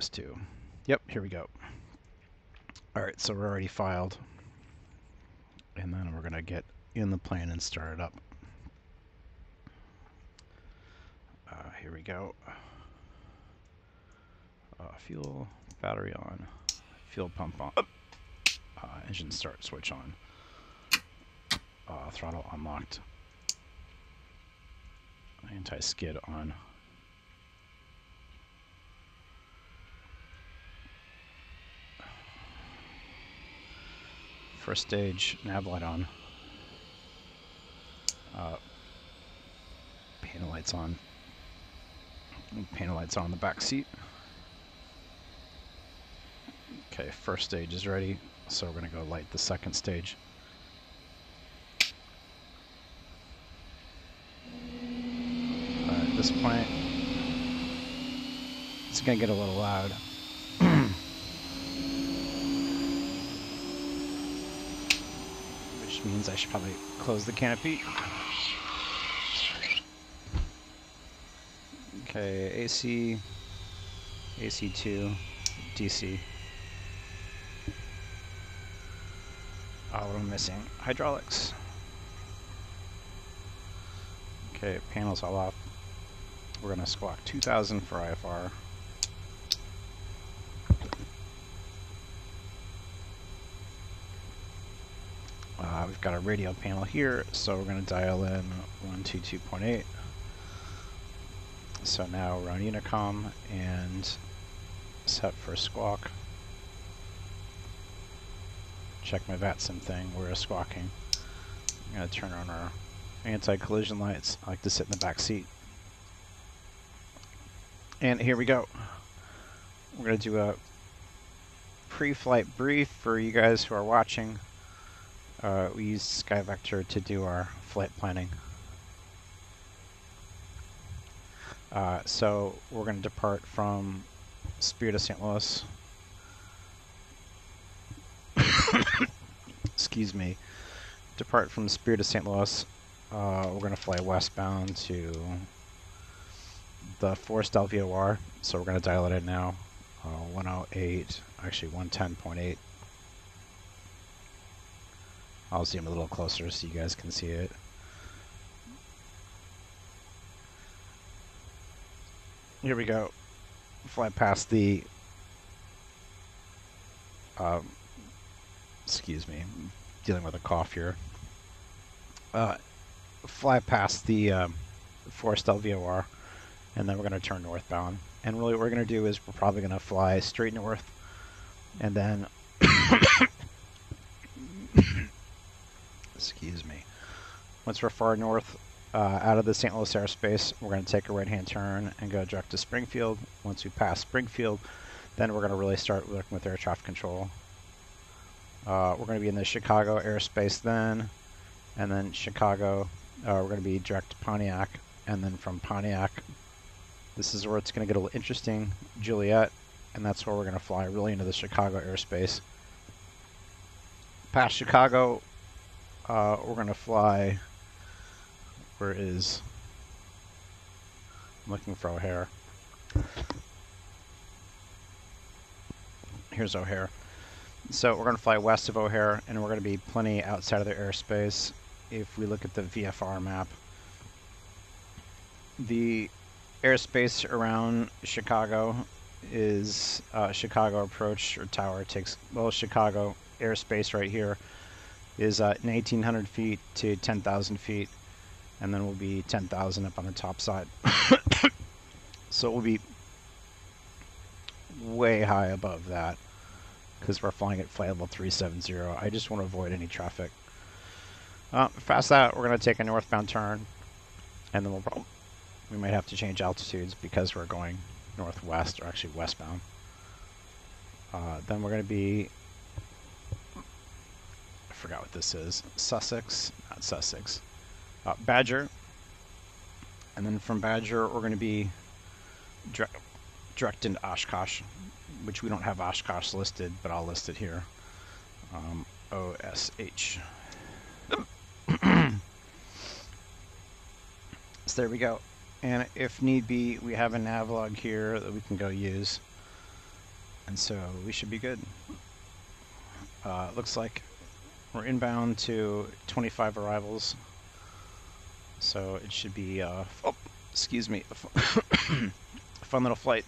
this to? Yep, here we go. All right, so we're already filed. And then we're going to get in the plane and start it up. Here we go. Fuel, battery on, fuel pump on, engine start switch on, throttle unlocked, anti-skid on. First stage, nav light on. Panel lights on. Panel lights on the back seat. Okay, first stage is ready, so we're going to go light the second stage. At this point, it's going to get a little loud. Which means I should probably close the canopy. Okay, AC, AC2, DC. What am I missing? Hydraulics. Okay, panels all off. We're going to squawk 2000 for IFR. We've got a radio panel here, so we're going to dial in 122.8. So now we're on Unicom and set for squawk. Check my VATSIM thing, we're squawking. I'm going to turn on our anti-collision lights. I like to sit in the back seat. And here we go. We're going to do a pre-flight brief for you guys who are watching. We used SkyVector to do our flight planning. So we're going to depart from Spirit of St. Louis. Excuse me. Depart from Spirit of St. Louis. We're going to fly westbound to the Forest LVOR. So we're going to dial it in now. 108, actually 110.8. I'll zoom a little closer so you guys can see it. Here we go. Fly past the excuse me, I'm dealing with a cough here. Fly past the Forest LVOR, and then we're going to turn northbound. And really what we're going to do is we're probably going to fly straight north, and then excuse me, once we're far north out of the St. Louis airspace, we're going to take a right-hand turn and go direct to Springfield. Once we pass Springfield, then we're going to really start working with air traffic control. We're going to be in the Chicago airspace then, and then Chicago, we're going to be direct to Pontiac, and then from Pontiac, this is where it's going to get a little interesting, Juliet, and that's where we're going to fly really into the Chicago airspace. Past Chicago, we're going to fly, where is, I'm looking for O'Hare. Here's O'Hare. So we're going to fly west of O'Hare, and we're going to be plenty outside of their airspace. If we look at the VFR map, the airspace around Chicago is Chicago approach or tower takes, well, Chicago airspace right here is 1,800 feet to 10,000 feet, and then we'll be 10,000 up on the top side. So we'll be way high above that, because we're flying at flight level 370. I just want to avoid any traffic. Past that, we're going to take a northbound turn, and then we might have to change altitudes because we're going northwest, or actually westbound. Then we're going to be, I forgot what this is, Sussex, not Sussex, Badger. And then from Badger, we're going to be direct into Oshkosh, which we don't have Oshkosh listed, but I'll list it here. OSH. So there we go. And if need be, we have a navlog here that we can go use. And so we should be good. Looks like we're inbound to 25 arrivals. So it should be, oh, excuse me, a fun little flight.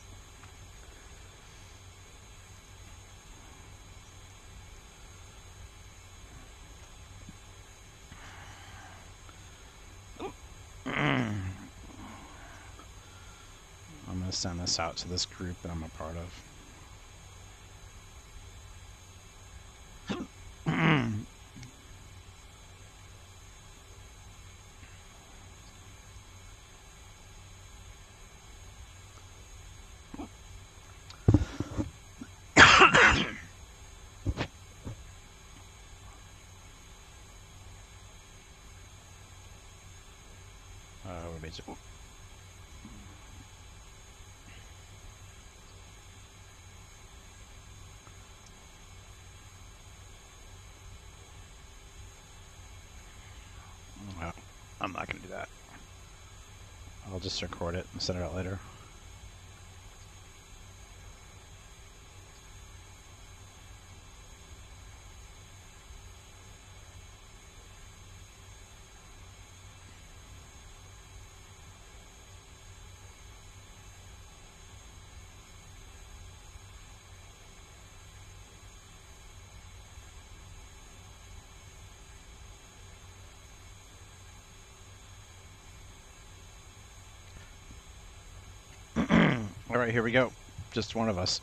I'm going to send this out to this group that I'm a part of. I'm not going to do that. I'll just record it and send it out later. All right, here we go. Just one of us.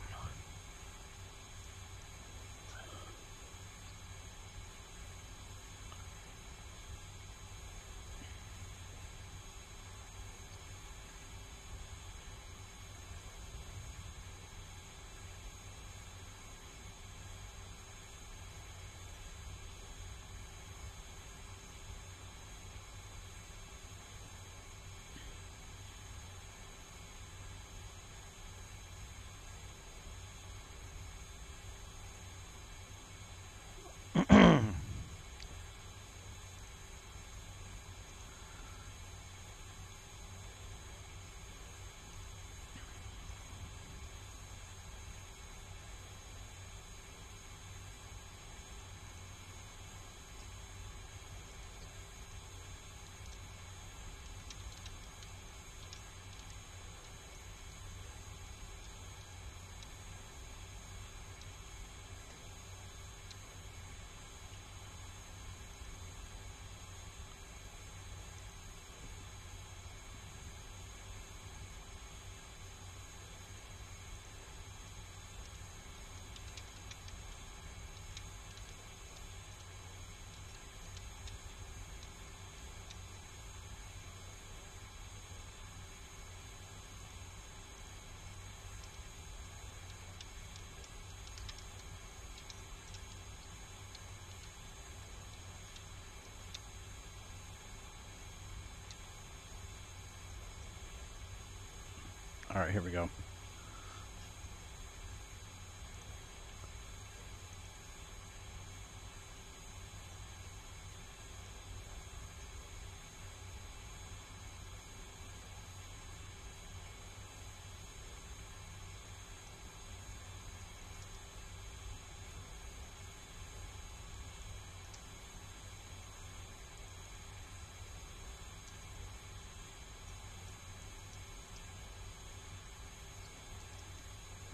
All right, here we go.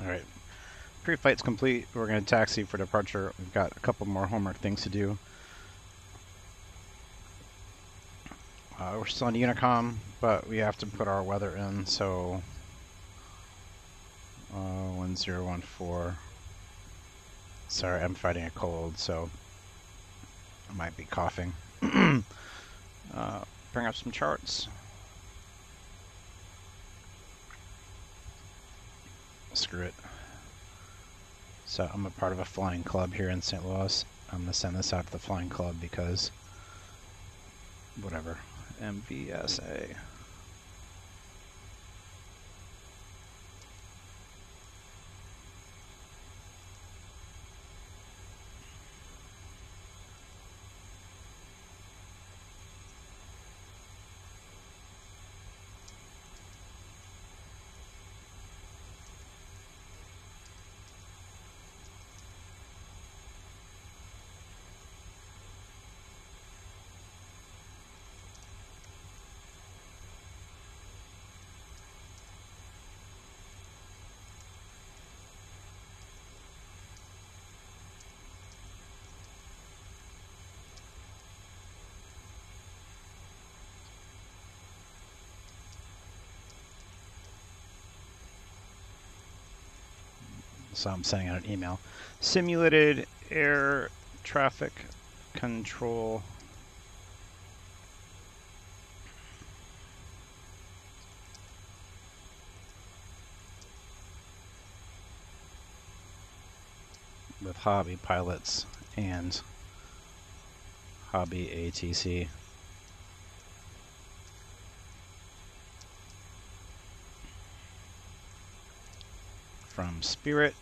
All right, pre-flight's complete. We're going to taxi for departure. We've got a couple more homework things to do. We're still on Unicom, but we have to put our weather in, so 1014. Sorry, I'm fighting a cold, so I might be coughing. Bring up some charts. Screw it. So I'm a part of a flying club here in St. Louis. I'm going to send this out to the flying club because whatever. MVSA. So I'm sending out an email. Simulated air traffic control with hobby pilots and hobby ATC. From Spirit.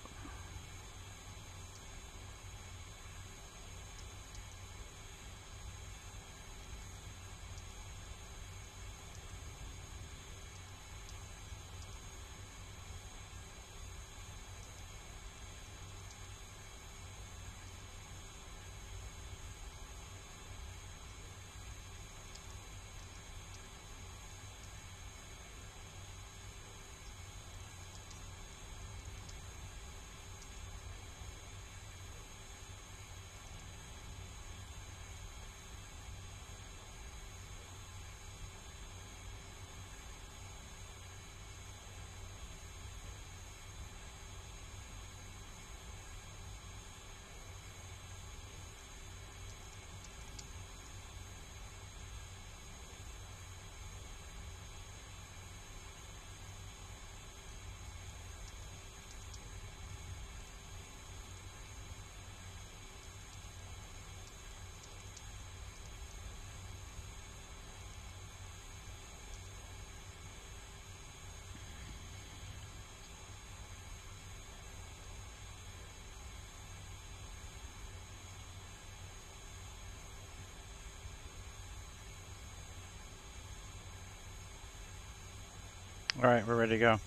All right, we're ready to go.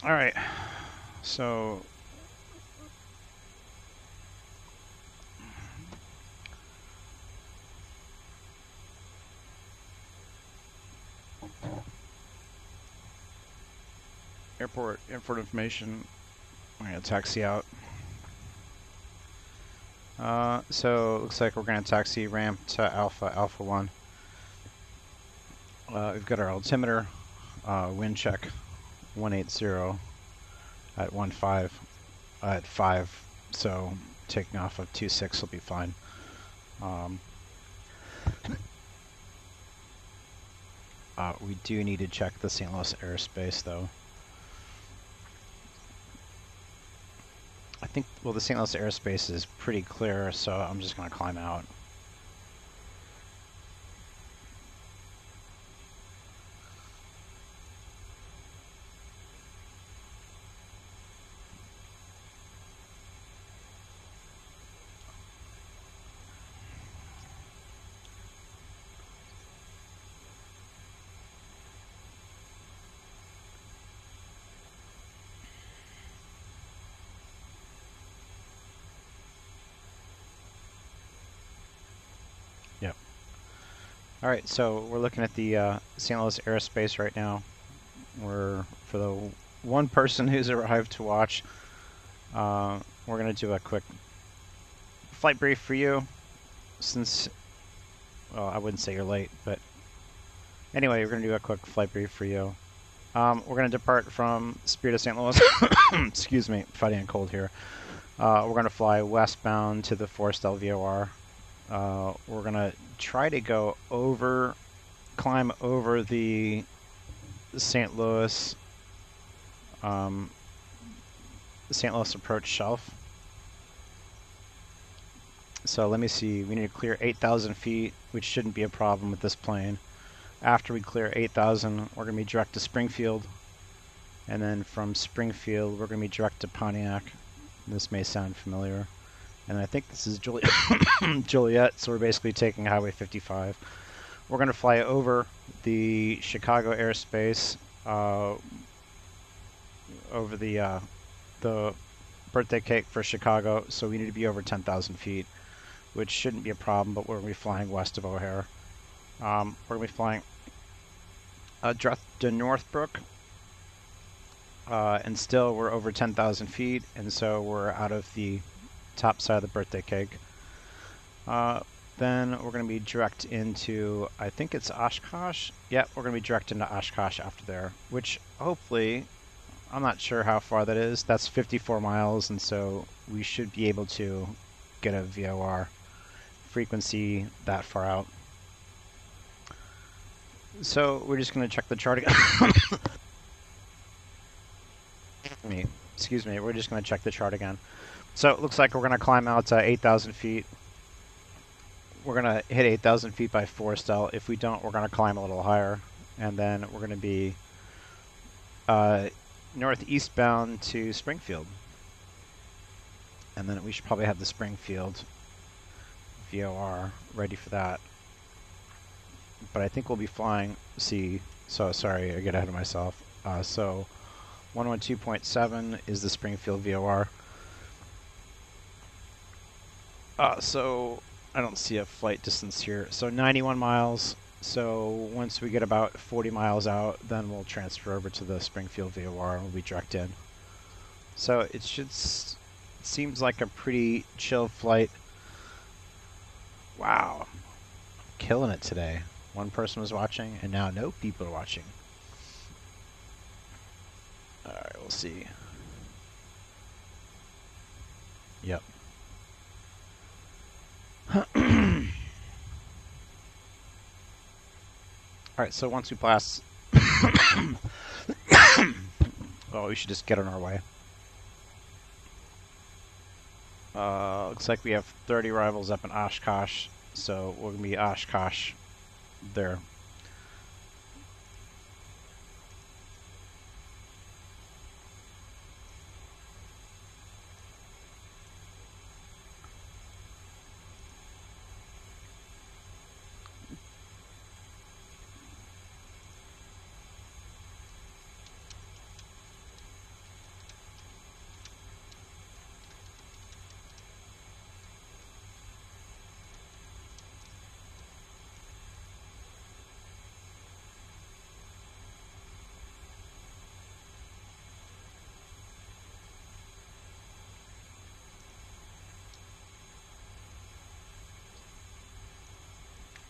All right, so airport information. I'm gonna taxi out. So it looks like we're gonna taxi ramp to Alpha 1. We've got our altimeter, wind check 180 at 15 at 5, so taking off of 26 will be fine. We do need to check the St. Louis airspace though. I think, well, the St. Louis airspace is pretty clear, so I'm just going to climb out. Yep. All right, so we're looking at the St. Louis airspace right now. For the one person who's arrived to watch, we're going to do a quick flight brief for you since, well, I wouldn't say you're late, but anyway, we're going to do a quick flight brief for you. We're going to depart from Spirit of St. Louis. Excuse me, fighting a cold here. We're going to fly westbound to the forced LVOR. We're going to try to go climb over the St. Louis approach shelf. So let me see, we need to clear 8,000 feet, which shouldn't be a problem with this plane. After we clear 8,000, we're going to be direct to Springfield. And then from Springfield, we're going to be direct to Pontiac. This may sound familiar. And I think this is Joliet, so we're basically taking Highway 55. We're going to fly over the Chicago airspace, over the birthday cake for Chicago, so we need to be over 10,000 feet, which shouldn't be a problem, but we're going to be flying west of O'Hare. We're going to be flying to Northbrook, and still we're over 10,000 feet, and so we're out of the top side of the birthday cake. Then we're going to be direct into, I think it's Oshkosh. Yep, we're going to be direct into Oshkosh after there, which hopefully, I'm not sure how far that is. That's 54 miles, and so we should be able to get a VOR frequency that far out. So we're just going to check the chart again. Excuse me, we're just going to check the chart again. So it looks like we're going to climb out to 8,000 feet. We're going to hit 8,000 feet by Forrestal. If we don't, we're going to climb a little higher. And then we're going to be northeastbound to Springfield. And then we should probably have the Springfield VOR ready for that. But I think we'll be flying C. So sorry, I get ahead of myself. So 112.7 is the Springfield VOR. So I don't see a flight distance here. So 91 miles. So once we get about 40 miles out, then we'll transfer over to the Springfield VOR and we'll be direct in. So it seems like a pretty chill flight. Wow. Killing it today. One person was watching, and now no people are watching. Alright, we'll see. Yep. Alright, so once we pass... well, we should just get on our way. Looks like we have 30 arrivals up in Oshkosh, so we're going to be Oshkosh there.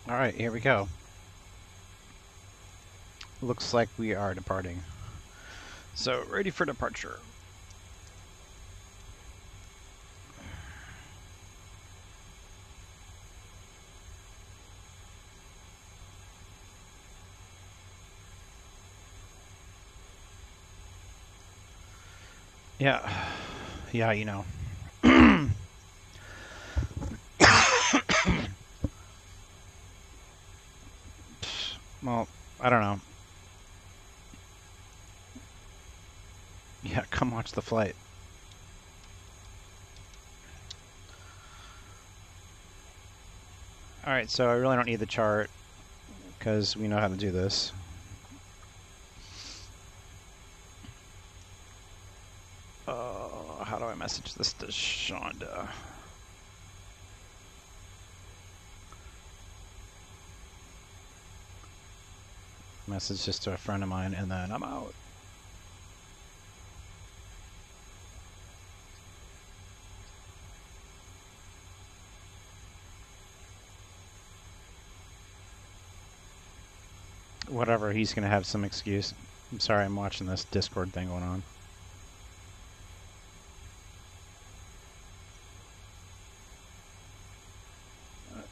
Alright, here we go. Looks like we are departing. So, ready for departure. Yeah, you know. Well, I don't know. Yeah, come watch the flight. Alright, so I really don't need the chart because we know how to do this. How do I message this to Shonda? Message this to a friend of mine, and then I'm out. Whatever, he's gonna have some excuse. I'm sorry, I'm watching this Discord thing going on.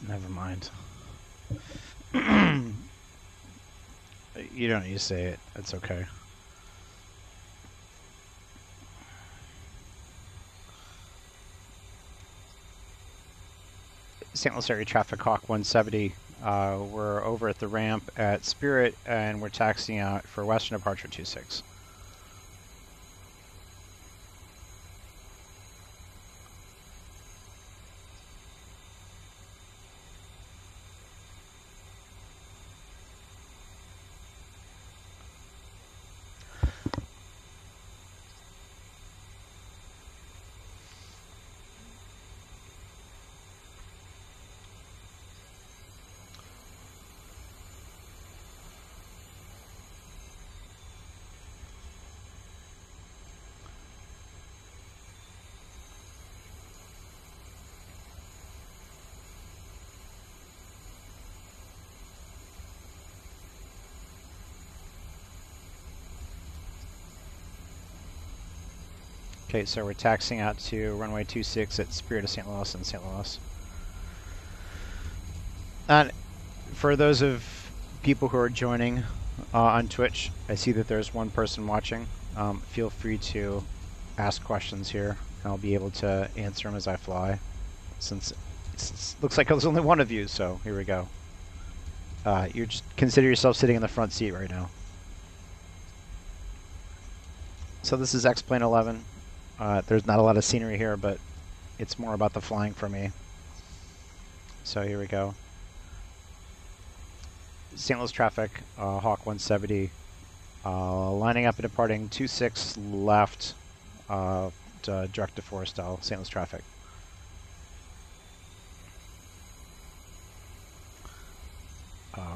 Never mind. You don't need to say it. It's okay. St. Louis area traffic, Hawk 170. We're over at the ramp at Spirit, and we're taxiing out for Western Departure 26. Okay, so we're taxiing out to runway 26 at Spirit of St. Louis in St. Louis. And for those of people who are joining on Twitch, I see that there's one person watching. Feel free to ask questions here, and I'll be able to answer them as I fly, since it looks like there's only one of you, so here we go. You just consider yourself sitting in the front seat right now. So this is X-Plane 11. There's not a lot of scenery here, but it's more about the flying for me. So here we go. St. Louis traffic, Hawk 170, lining up and departing 26 left, direct to Forrestal, St. Louis traffic.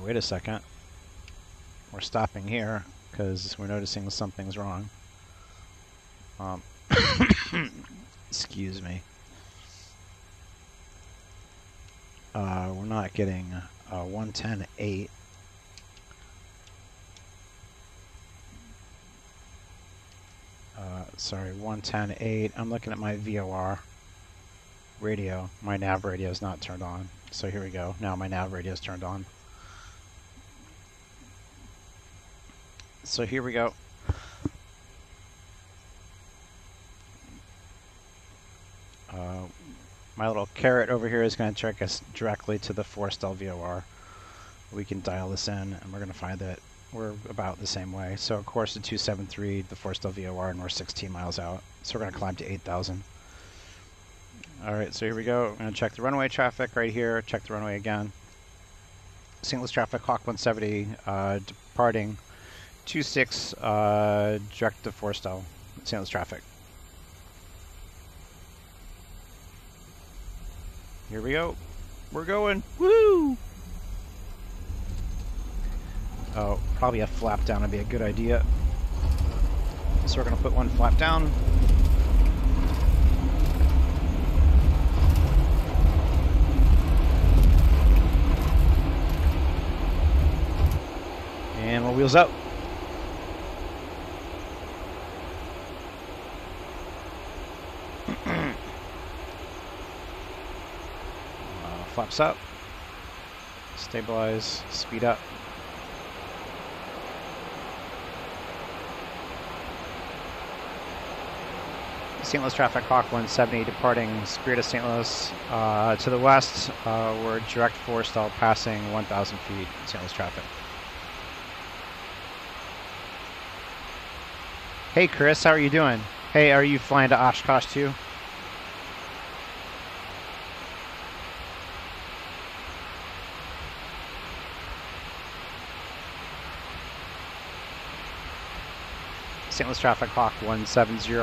Wait a second. We're stopping here because we're noticing something's wrong. Excuse me. We're not getting 110.8. Sorry, 110.8. I'm looking at my VOR radio. My nav radio is not turned on. So here we go. Now my nav radio is turned on. So here we go. My little carrot over here is going to track us directly to the Forrestal VOR. We can dial this in, and we're going to find that we're about the same way. So, of course, the 273, the Forrestal VOR, and we're 16 miles out. So we're going to climb to 8,000. All right, so here we go. I'm going to check the runway traffic right here. Check the runway again. St. Louis traffic, Hawk 170, departing 26, direct to Forrestal, St. Louis traffic. Here we go. We're going. Woo! Oh, probably a flap down would be a good idea. So we're going to put one flap down. And we'll wheels up. Flaps up, stabilize, speed up. St. Louis traffic, Hawk 170 departing Spirit of St. Louis. To the west, we're direct Forrestal passing 1,000 feet, St. Louis traffic. Hey Chris, how are you doing? Hey, are you flying to Oshkosh too? St. Louis traffic, Hawk 170.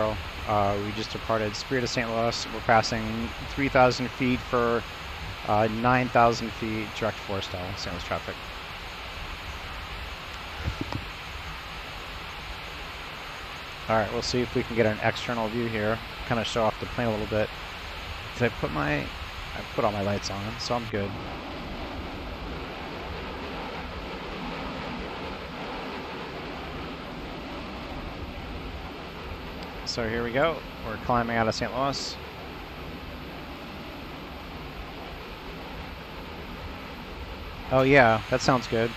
We just departed Spirit of St. Louis. We're passing 3,000 feet for 9,000 feet direct Forrestal, St. Louis traffic. All right, we'll see if we can get an external view here, kind of show off the plane a little bit. Did I put all my lights on, so I'm good. So here we go. We're climbing out of St. Louis. Oh yeah, that sounds good.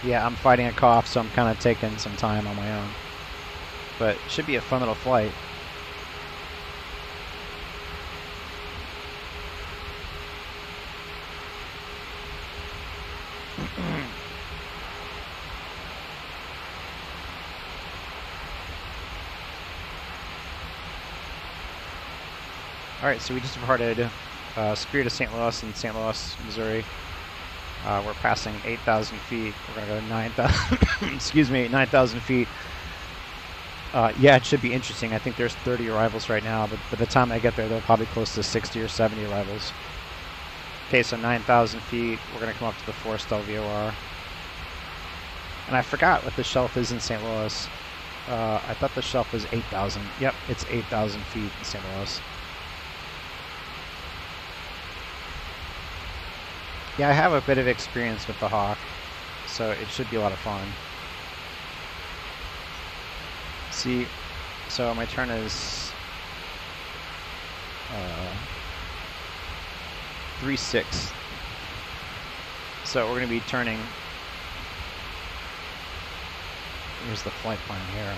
Yeah, I'm fighting a cough, so I'm kind of taking some time on my own. But it should be a fun little flight. Alright, so we just departed Spirit of St. Louis in St. Louis, Missouri. We're passing 8,000 feet. We're going to go 9,000, excuse me, 9,000 feet. Yeah, it should be interesting. I think there's 30 arrivals right now, but by the time I get there, they're probably close to 60 or 70 arrivals. Okay, so 9,000 feet. We're going to come up to the Forrestal VOR. And I forgot what the shelf is in St. Louis. I thought the shelf was 8,000. Yep, it's 8,000 feet in St. Louis. Yeah, I have a bit of experience with the Hawk, so it should be a lot of fun. See, so my turn is 3-6. So we're going to be turning. Here's the flight plan here.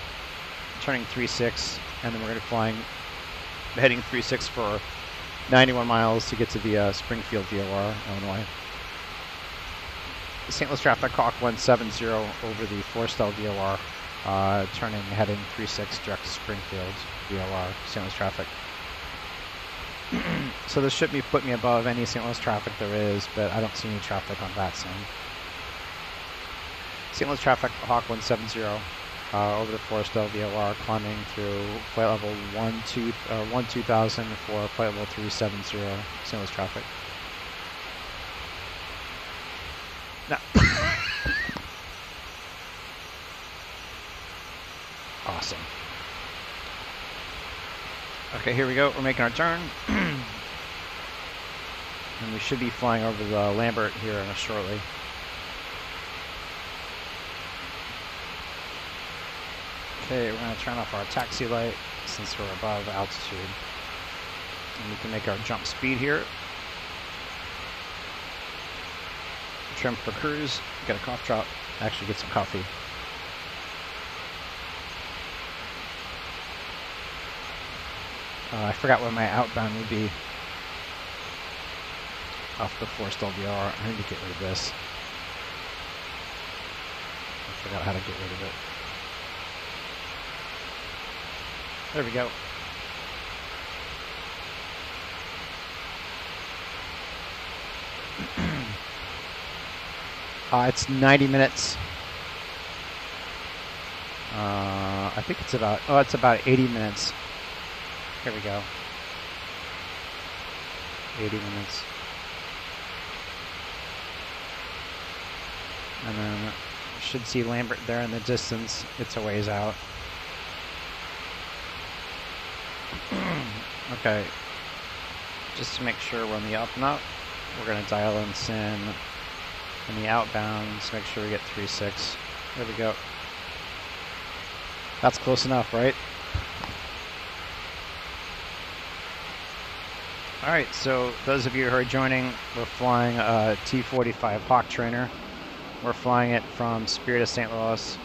Turning 3-6, and then we're going to be flying, heading 3-6 for 91 miles to get to the Springfield VOR, Illinois. St. Louis traffic, Hawk 170 over the Forestall VOR, turning, heading 3-6 direct to Springfield VOR, St. Louis traffic. So this should be put me above any St. Louis traffic there is, but I don't see any traffic on VATSIM. St. St. Louis traffic, Hawk 170, over the Forestall VOR, climbing through flight level 12,000 for flight level 370, St. Louis traffic. Now, awesome. Okay, here we go. We're making our turn. And we should be flying over the Lambert here shortly. Okay, we're going to turn off our taxi light since we're above altitude. And we can make our jump speed here. Trim for cruise. Get a cough drop. Actually get some coffee. I forgot what my outbound would be off the Forestall VR. I need to get rid of this. I forgot how to get rid of it. There we go. It's 90 minutes. I think it's about, it's about 80 minutes. Here we go. 80 minutes. And then you should see Lambert there in the distance. It's a ways out. Okay. Just to make sure we're on the up and up, we're going to dial in SIN and the outbound to make sure we get 3-6. There we go. That's close enough, right? Alright, so those of you who are joining, we're flying a T-45 Hawk trainer. We're flying it from Spirit of St. Louis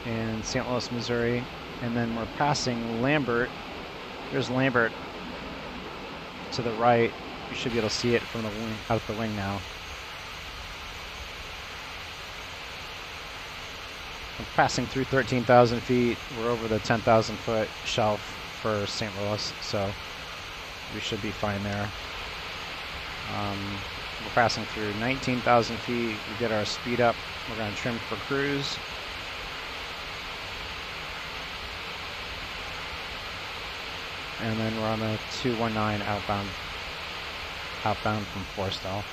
in St. Louis, Missouri. And then we're passing Lambert. There's Lambert to the right. You should be able to see it from the wing, out the wing now. We're passing through 13,000 feet. We're over the 10,000 foot shelf for St. Louis, so we should be fine there. We're passing through 19,000 feet. We get our speed up. We're going to trim for cruise. And then we're on the 219 outbound from Forestall.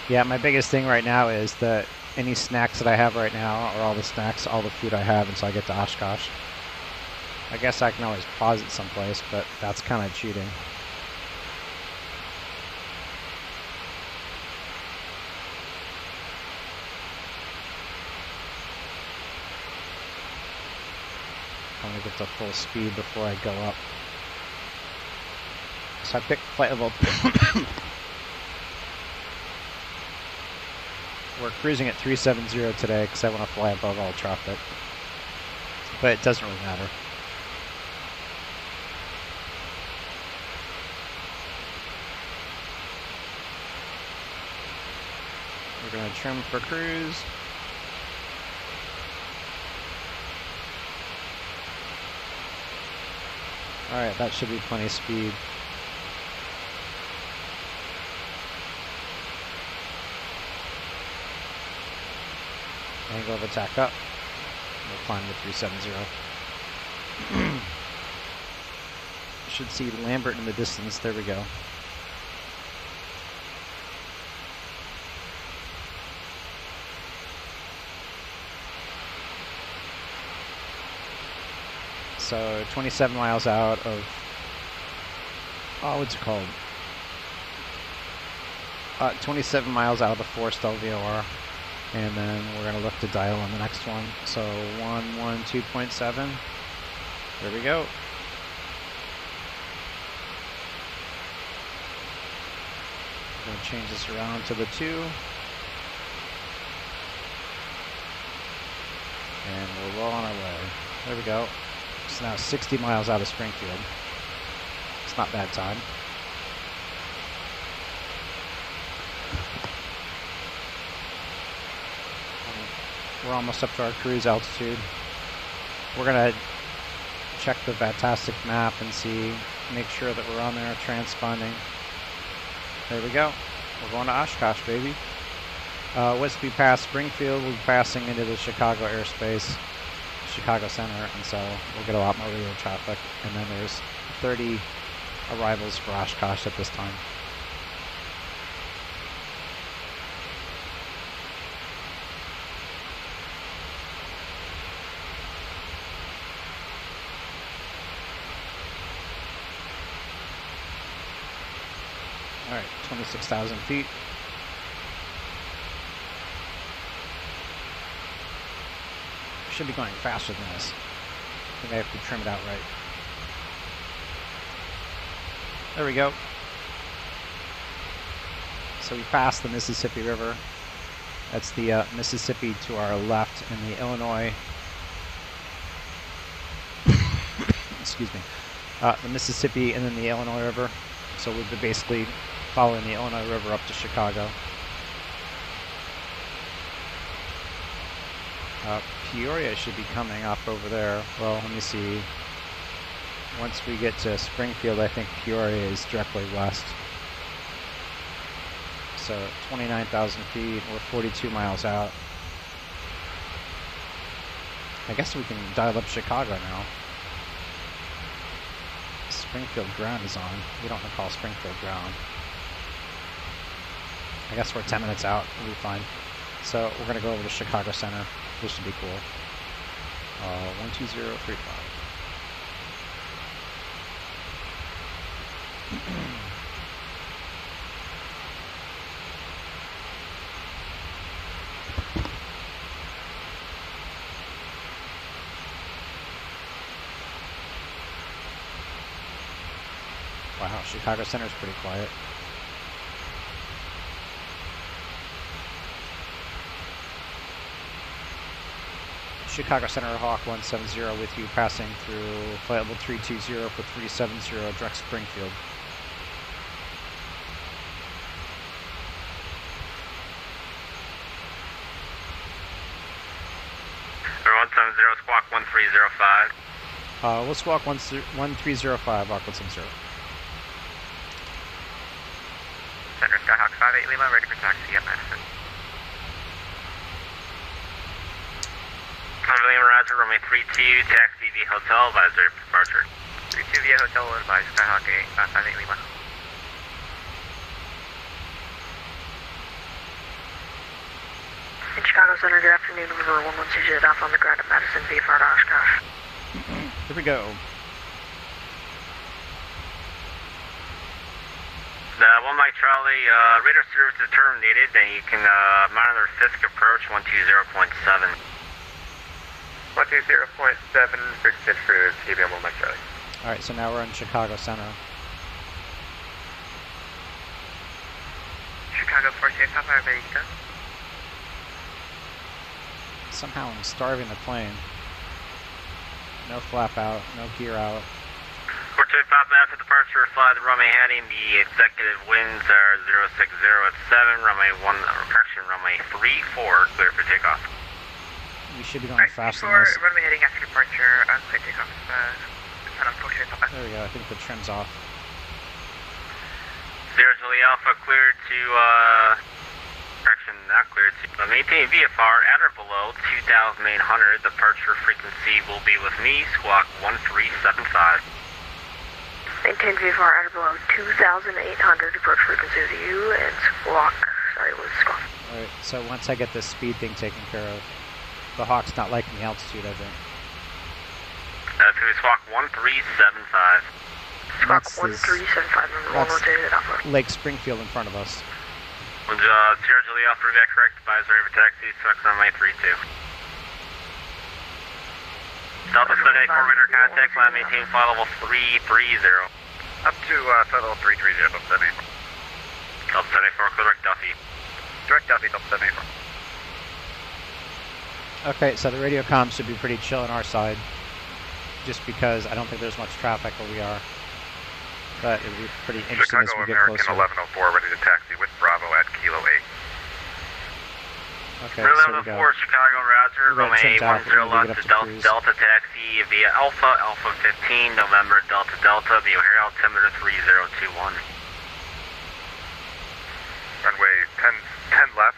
Yeah, my biggest thing right now is that any snacks that I have right now are all the snacks, all the food I have until I get to Oshkosh. I guess I can always pause it someplace, but that's kind of cheating. I'm going to get to full speed before I go up. So I picked flight level. We're cruising at 370 today because I want to fly above all traffic. But it doesn't really matter. We're going to trim for cruise. Alright, that should be plenty of speed. Angle of attack up. We'll climb to 370. Should see Lambert in the distance. There we go. So 27 miles out of what's it called? 27 miles out of the forced LVOR. And then we're going to look to dial on the next one. So 112.7. There we go. We're going to change this around to the 2. And we're well on our way. There we go. It's now 60 miles out of Springfield. It's not bad time. We're almost up to our cruise altitude. We're going to check the VATSIM map and see, make sure that we're on there transponding. There we go. We're going to Oshkosh, baby. Once we pass Springfield, we'll be passing into the Chicago airspace, Chicago Center, and so we'll get a lot more radio traffic. And then there's 30 arrivals for Oshkosh at this time. All right, 26,000 feet. Should be going faster than this. I think I have to trim it out right. There we go. So we passed the Mississippi River. That's the Mississippi to our left, and the Illinois. Excuse me. The Mississippi and then the Illinois River. So we've been basically following the Illinois River up to Chicago. Peoria should be coming up over there. Well, let me see. Once we get to Springfield, I think Peoria is directly west. So 29,000 feet, we're 42 miles out. I guess we can dial up Chicago now. Springfield ground is on. We don't call Springfield ground. I guess we're 10 minutes out. We'll be fine. So we're going to go over to Chicago Center. This should be cool. 12035. Wow, Chicago Center is pretty quiet. Chicago Center Hawk 170 with you, passing through flight level 320 for 370 direct Springfield. Air 170, squawk 1305. We'll squawk 1305, Hawk 170. Center Skyhawk 58 Lima, ready for taxi at Madison. Lima Roger, runway 32, taxi via hotel, advisory departure. 32 via hotel, advise Skyhawk 58 Lima. In Chicago Center, good afternoon, River 112 off on the ground at Madison, VFR to Oshkosh. Here we go. The 1 Mike Charlie, radar service is terminated, and you can monitor Fisk approach 120.7. 120.7, bridge pitch cruise, KBM 1 Mike Charlie. Alright, so now we're in Chicago Center. Chicago 48, Papa, ready to go. Somehow I'm starving the plane. No flap out, no gear out. 42 Papa, after departure, fly the runway heading. The executive winds are 060 at 7, runway 1, correction, runway 34, clear for takeoff. We should be going faster than this. Runway heading after departure, clear takeoff. There we go, I think the trim's off. 0 Julie Alpha, cleared to, correction, not cleared to, maintain VFR at or below 2,800. Departure frequency will be with me, squawk 1375. Maintain VFR at or below 2,800, approach frequency with you, and squawk, sorry, with squawk. Alright, so once I get this speed thing taken care of, the Hawk's not liking the altitude, I think. So we squawk 1375. Squawk Next 1375, number 1 rotated Alpha. Lake Springfield in front of us. Sierra Julie Alpha, reback correct, advisory for taxi, Squawk runway 32. Delta 74 radar contact, line maintain flight level 330. Up to flight level 330, Delta 74. Delta 74, direct Duffy. Direct Duffy, Delta 74. Okay, so the radio comms should be pretty chill on our side, just because I don't think there's much traffic where we are. But it would be pretty interesting Chicago as we get American closer. 1104, ready to taxi with Bravo at Kilo 8. Okay, so we go. 1104 Chicago, Roger, We're gonna runway trim down, 10 we're gonna left get to up to Delta, cruise. Delta taxi via Alpha, Alpha 15, November, Delta Delta, via O'Hare altimeter 3021. Runway 10 left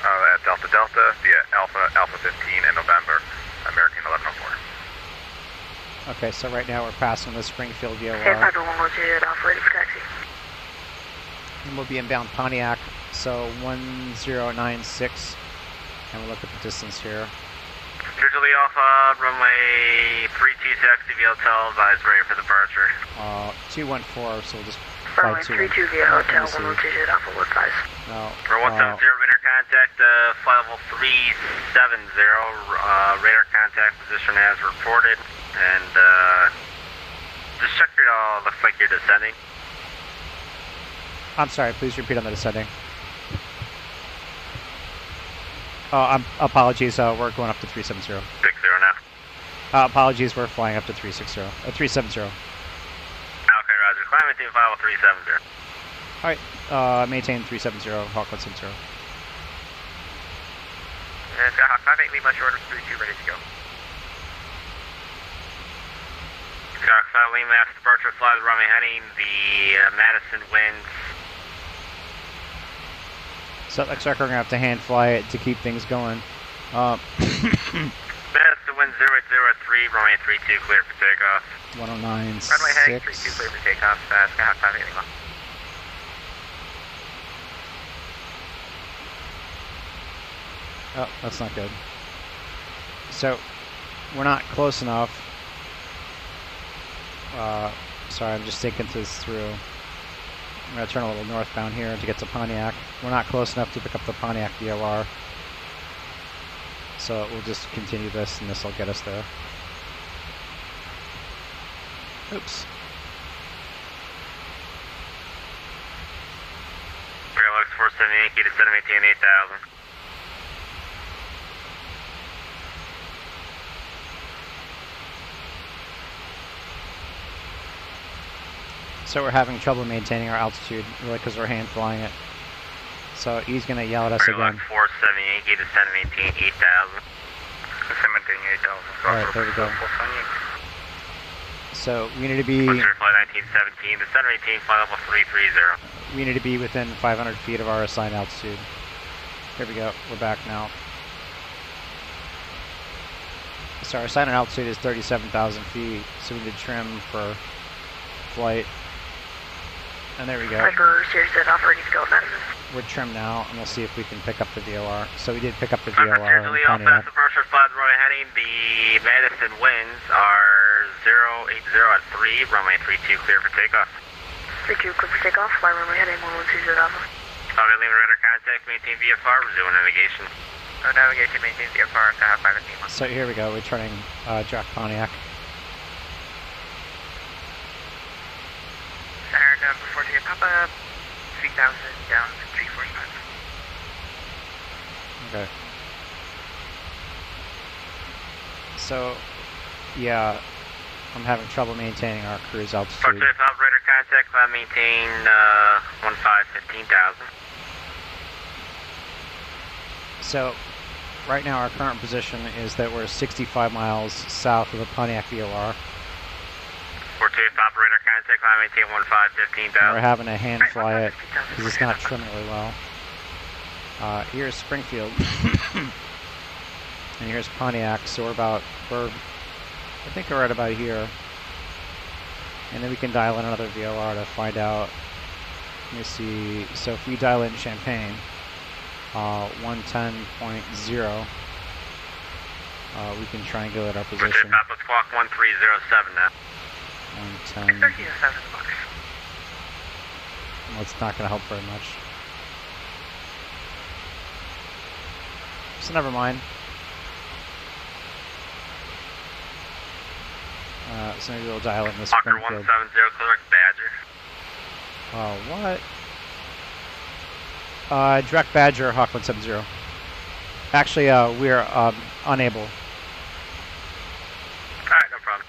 at Delta Delta via Alpha, Alpha 15 and November, American 1104. Okay, so right now we're passing the Springfield VOR. And Piper 1 rotated Alpha, ready for taxi. And we'll be inbound Pontiac, so 1096. And we'll look at the distance here. Sierra Julie Alpha, runway 32 taxi via hotel, advisory for departure. 214, so we'll just fly Runway 214. 32 via hotel, 1 rotated Alpha, will advise. No, For 170 radar contact, flight level 370, radar contact position as reported, and just check your, looks like you're descending. I'm sorry, please repeat on the descending. Apologies, we're going up to 370. 60 now. Apologies, we're flying up to 360, 370. Okay, Roger. Climb maintain file 370. Alright, maintain 370, Hawk 170. And Skyhawk 58, Lima short of 32, ready to go. Skyhawk 5 Lima after departure, fly the runway heading the Madison winds. So it looks like we're going to have to hand fly it to keep things going. Madison wind 0803, runway 32, clear for takeoff. 1096. Runway heading 32, clear for takeoff, Skyhawk 58, Lima. Oh, that's not good. So, we're not close enough. Sorry, I'm just thinking this through. I'm going to turn a little northbound here to get to Pontiac. We're not close enough to pick up the Pontiac VOR. So we'll just continue this, and this will get us there. Oops. Airlux 478, key to 718 8000. So we're having trouble maintaining our altitude, really, because we're hand flying it. So he's going to yell at us Airlux again. 478, key to 718 8000. 718, 8000. Alright, there we go. So we need to be... Flight 1917, the 718, flight level 330. We need to be within 500 feet of our assigned altitude. Here we go. We're back now. So our assigned altitude is 37,000 feet, so we need to trim for flight. And there we go. Piper, Sirius at Alpha, ready to go at Madison. We're trimmed now, and we'll see if we can pick up the VOR. So we did pick up the Sierra VOR in Julie Alpha, Pontiac. departure flight runway heading the Madison winds are 080 at 3, runway 32, clear for takeoff. 32, clear for takeoff, fly runway heading 1120 Alpha. Alpha Lima radar contact, maintain VFR, resume navigation. Navigation, maintain VFR, Skyhawk 5 Lima. So here we go. We're turning Jack Pontiac. Center number 48, Papa, 3000 down to 345. Okay. So, yeah, I'm having trouble maintaining our cruise altitude. Departure Alpha radar contact, climb maintain 15,000. So, right now our current position is that we're 65 miles south of the Pontiac VOR. 42 operator contact, climb maintain 15,000. We're having to hand fly it because it's not trimming really well. Here's Springfield. And here's Pontiac, so I think we're right about here. And then we can dial in another VOR to find out. Let me see, so if we dial in Champaign, 110.0, we can triangulate our position. Papa Squawk 1307 now. 110. 13 is 7 bucks. Well, it's not going to help very much. So never mind. So maybe we'll dial in the Hawker Springfield. 170, correct Badger. What? Direct Badger, Hawk 170. Actually, we are unable. Alright, no problem.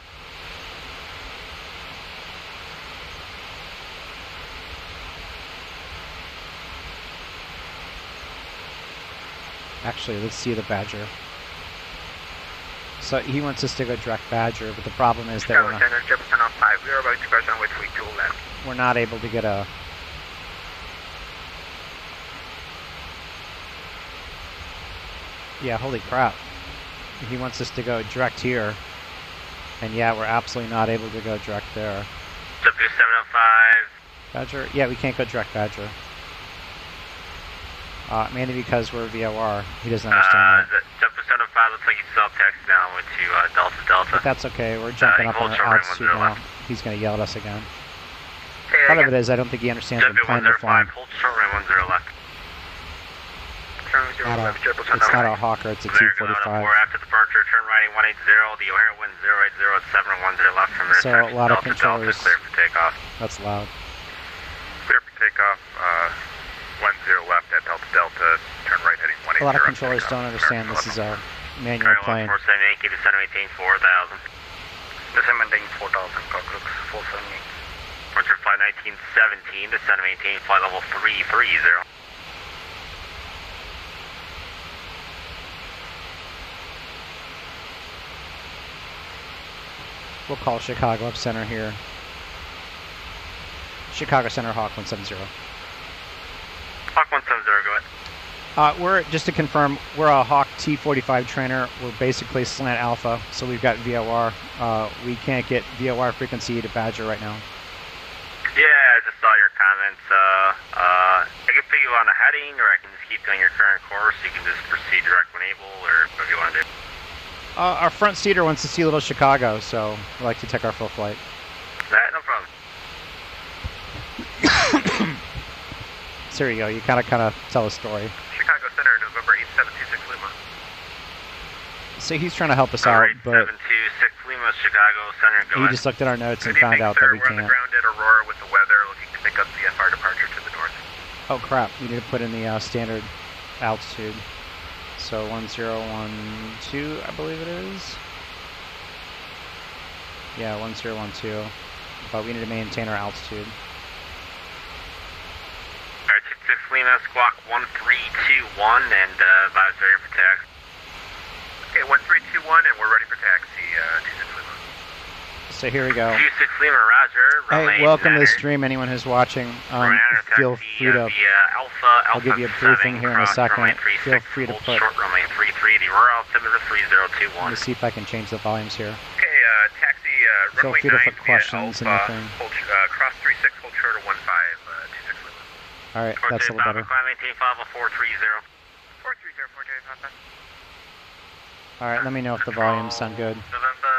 Actually, let's see the Badger. So he wants us to go direct Badger, but the problem is that Chicago Center, Jefferson on 5. We are about to cross runway 32 left. we're not able to get a... Yeah, holy crap. He wants us to go direct here. And yeah, we're absolutely not able to go direct there. W705. Badger? Yeah, we can't go direct Badger. Mainly because we're VOR. He doesn't understand that. W705 looks like you self-text now into Delta Delta. But that's okay. We're jumping up on our altitude now. He's going to yell at us again. Part of it is I don't think he understands the plane we're flying. Hold short runway 10 left. It's not a Hawker, it's a T-45. After departure, turn right 180, the O'Hare wind 080 at 710 left from So a lot of controllers. Clear for takeoff. That's loud. Clear for takeoff, 10 left at Delta Delta, turn right heading 180. A lot of controllers don't understand this is a manual plane. 47 Yankee to 718 4000. The 718 4000, Cockroach 478. Departure flight 1917 to 718, flight level 330. We'll call Chicago up center here. Chicago Center Hawk 170. Hawk 170, go ahead. We're, just to confirm, we're a Hawk T-45 trainer. We're basically slant alpha, so we've got VOR. We can't get VOR frequency to Badger right now. Yeah, I just saw your comments. I can put you on a heading, or I can just keep doing your current course. You can just proceed direct when able, or whatever you want to do. Our front seater wants to see Little Chicago, so we'd like to take our full flight. No problem. So there you go. You kind of tell a story. Chicago Center, November 8726 Lima. So he's trying to help us out, but 726 Lima, Chicago Center, go he ahead. just looked at our notes and Good found evening, out sir. that we We're on the can't. ground at Aurora with the weather, looking to pick up VFR departure to the north. Oh crap! We need to put in the standard altitude. So 1012, I believe it is. Yeah, 1012. But we need to maintain our altitude. Alright, 26 Lima, squawk 1321, and advise ready for taxi. Okay, 1321, and we're ready for taxi, 26 Lima. So here we go. 26 Lima, roger. Hey, welcome to the stream, anyone who's watching. Feel free to... I'll give you a briefing here in a second. Feel free to put... Short runway 33, the Aurora altimeter 3021. Let me see if I can change the volumes here. Okay, taxi, Feel runway free to 9 put questions and Alpha, everything. hold, cross 36, hold short of 15, 26 Lima. Alright, that's a little better. Climb 18, 430. 430, 430, Papa. Alright, let me know if the volumes sound good. November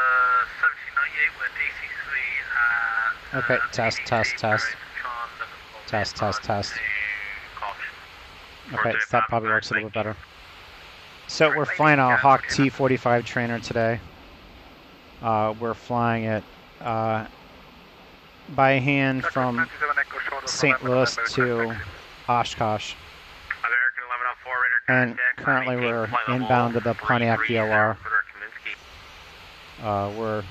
1798 with AC3. Okay, test. Test. Okay, so that probably works a little bit better. So we're flying a Hawk T-45 trainer today. We're flying it by hand from St. Louis to Oshkosh. And currently we're inbound to the Pontiac VOR. We're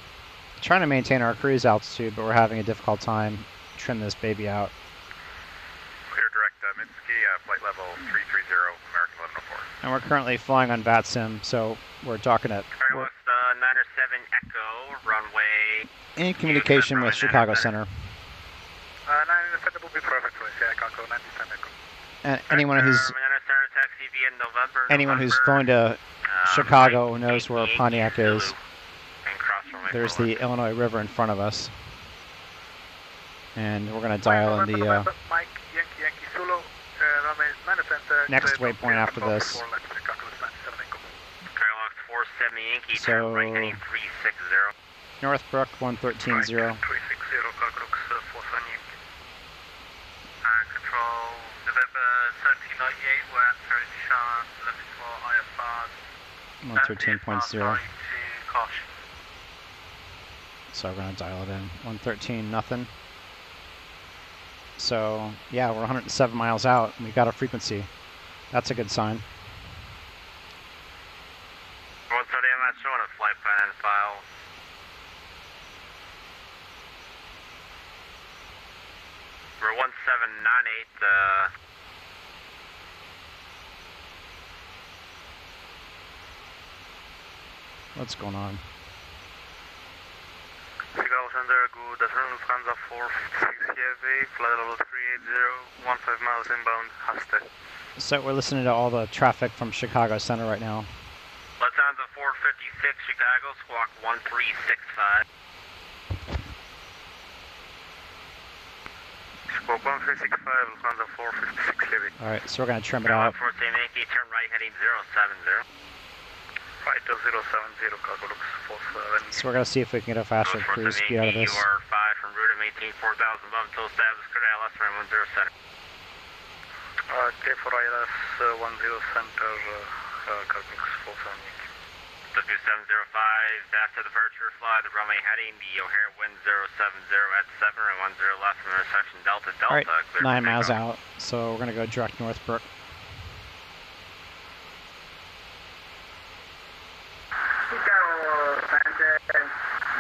trying to maintain our cruise altitude, but we're having a difficult time trim this baby out. Clear direct Minsky, flight level 330, American 1104. And we're currently flying on VATSIM, so we're talking at... We're 907 Echo, runway... in communication with Chicago Center. 907 will be perfect for Chicago, 97 Echo. And anyone who's flown to Chicago knows where Pontiac is. There's the Illinois River in front of us. And we're going to dial in the next waypoint after this. So, Northbrook 1130. we're approach on looking for IFR. 113.0. To Kosh. So we're going to dial it in. 113, nothing. So, yeah, we're 107 miles out, and we got a frequency. That's a good sign. 130, I'm not showing a flight plan and file. We're 1798, What's going on? Chicago Center, good afternoon, Lufthansa 456 heavy, flight level 380, 15 miles inbound, Haste. So we're listening to all the traffic from Chicago Center right now. Lufthansa 456 Chicago, squawk 1365. Squawk 1365, Lufthansa 456 heavy. All right, so we're going to trim it out. 14 Yankee, turn right heading 070. Right to 070, cargo looks 47. So we're going to see if we can get a faster cruise speed out of this. You are 5 from route, maintain 4,000 above until established, clear ILS runway 10 center. K4 ILS 10 center, cargo looks 47. W705, after departure, fly the runway heading, the O'Hare wind 070 at 7 and 10 left from intersection Delta Delta. All right, clear 9 miles out, so we're going to go direct Northbrook. Chicago Center,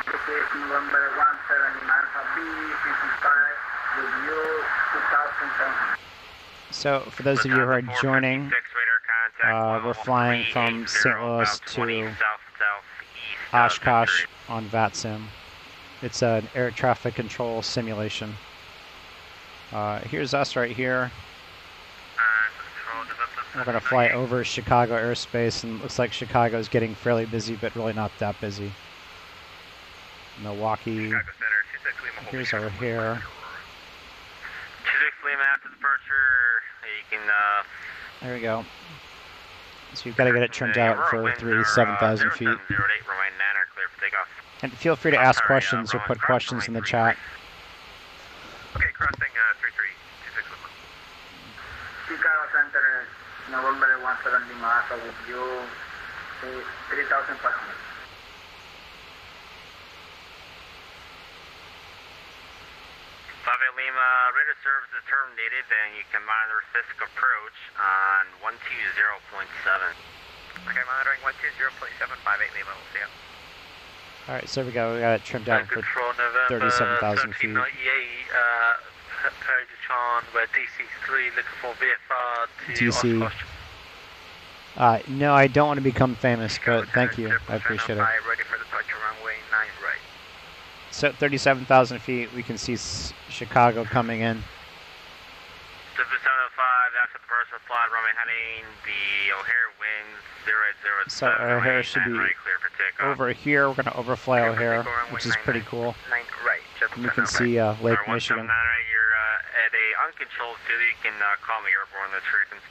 this is November 170 Alpha B 55 with you 2010. So for those of you who are joining, we're flying from St. Louis to Oshkosh on VATSIM. It's an air traffic control simulation. Here's us right here. We're going to fly over Chicago airspace, and it looks like Chicago is getting fairly busy, but really not that busy. Milwaukee. Here's our hair. 26 Lima after departure, you can There we go. So you've got to get it trimmed out for 37,000 feet. 0708, remain Nanner, clear for takeoff. And feel free to ask questions or put questions in the chat. Okay, crossing 33, 26 Lima. Chicago Center, November 170 Alpha with you 3,500. 5 Lima, radar service is terminated, and you can monitor Fisk approach on 120.7. Okay, monitoring 120.7, 5 Lima, we'll see you. All right, so we go. We got it trimmed out for 37,000 feet. 1398, Perry Duchan, we're DC3, looking for VFR to DC. Oshkosh. No, I don't want to become famous, but thank you. I appreciate it. Ready for departure, runway 9 right. So 37,000 feet, we can see Chicago coming in. 705, after the first flight, runway heading, the O'Hare winds 080. So O'Hare should be over here. We're going to overfly O'Hare, which is pretty cool. 9 right. And you can see Lake Michigan. You're at a uncontrolled field. You can call me airborne. That's frequency.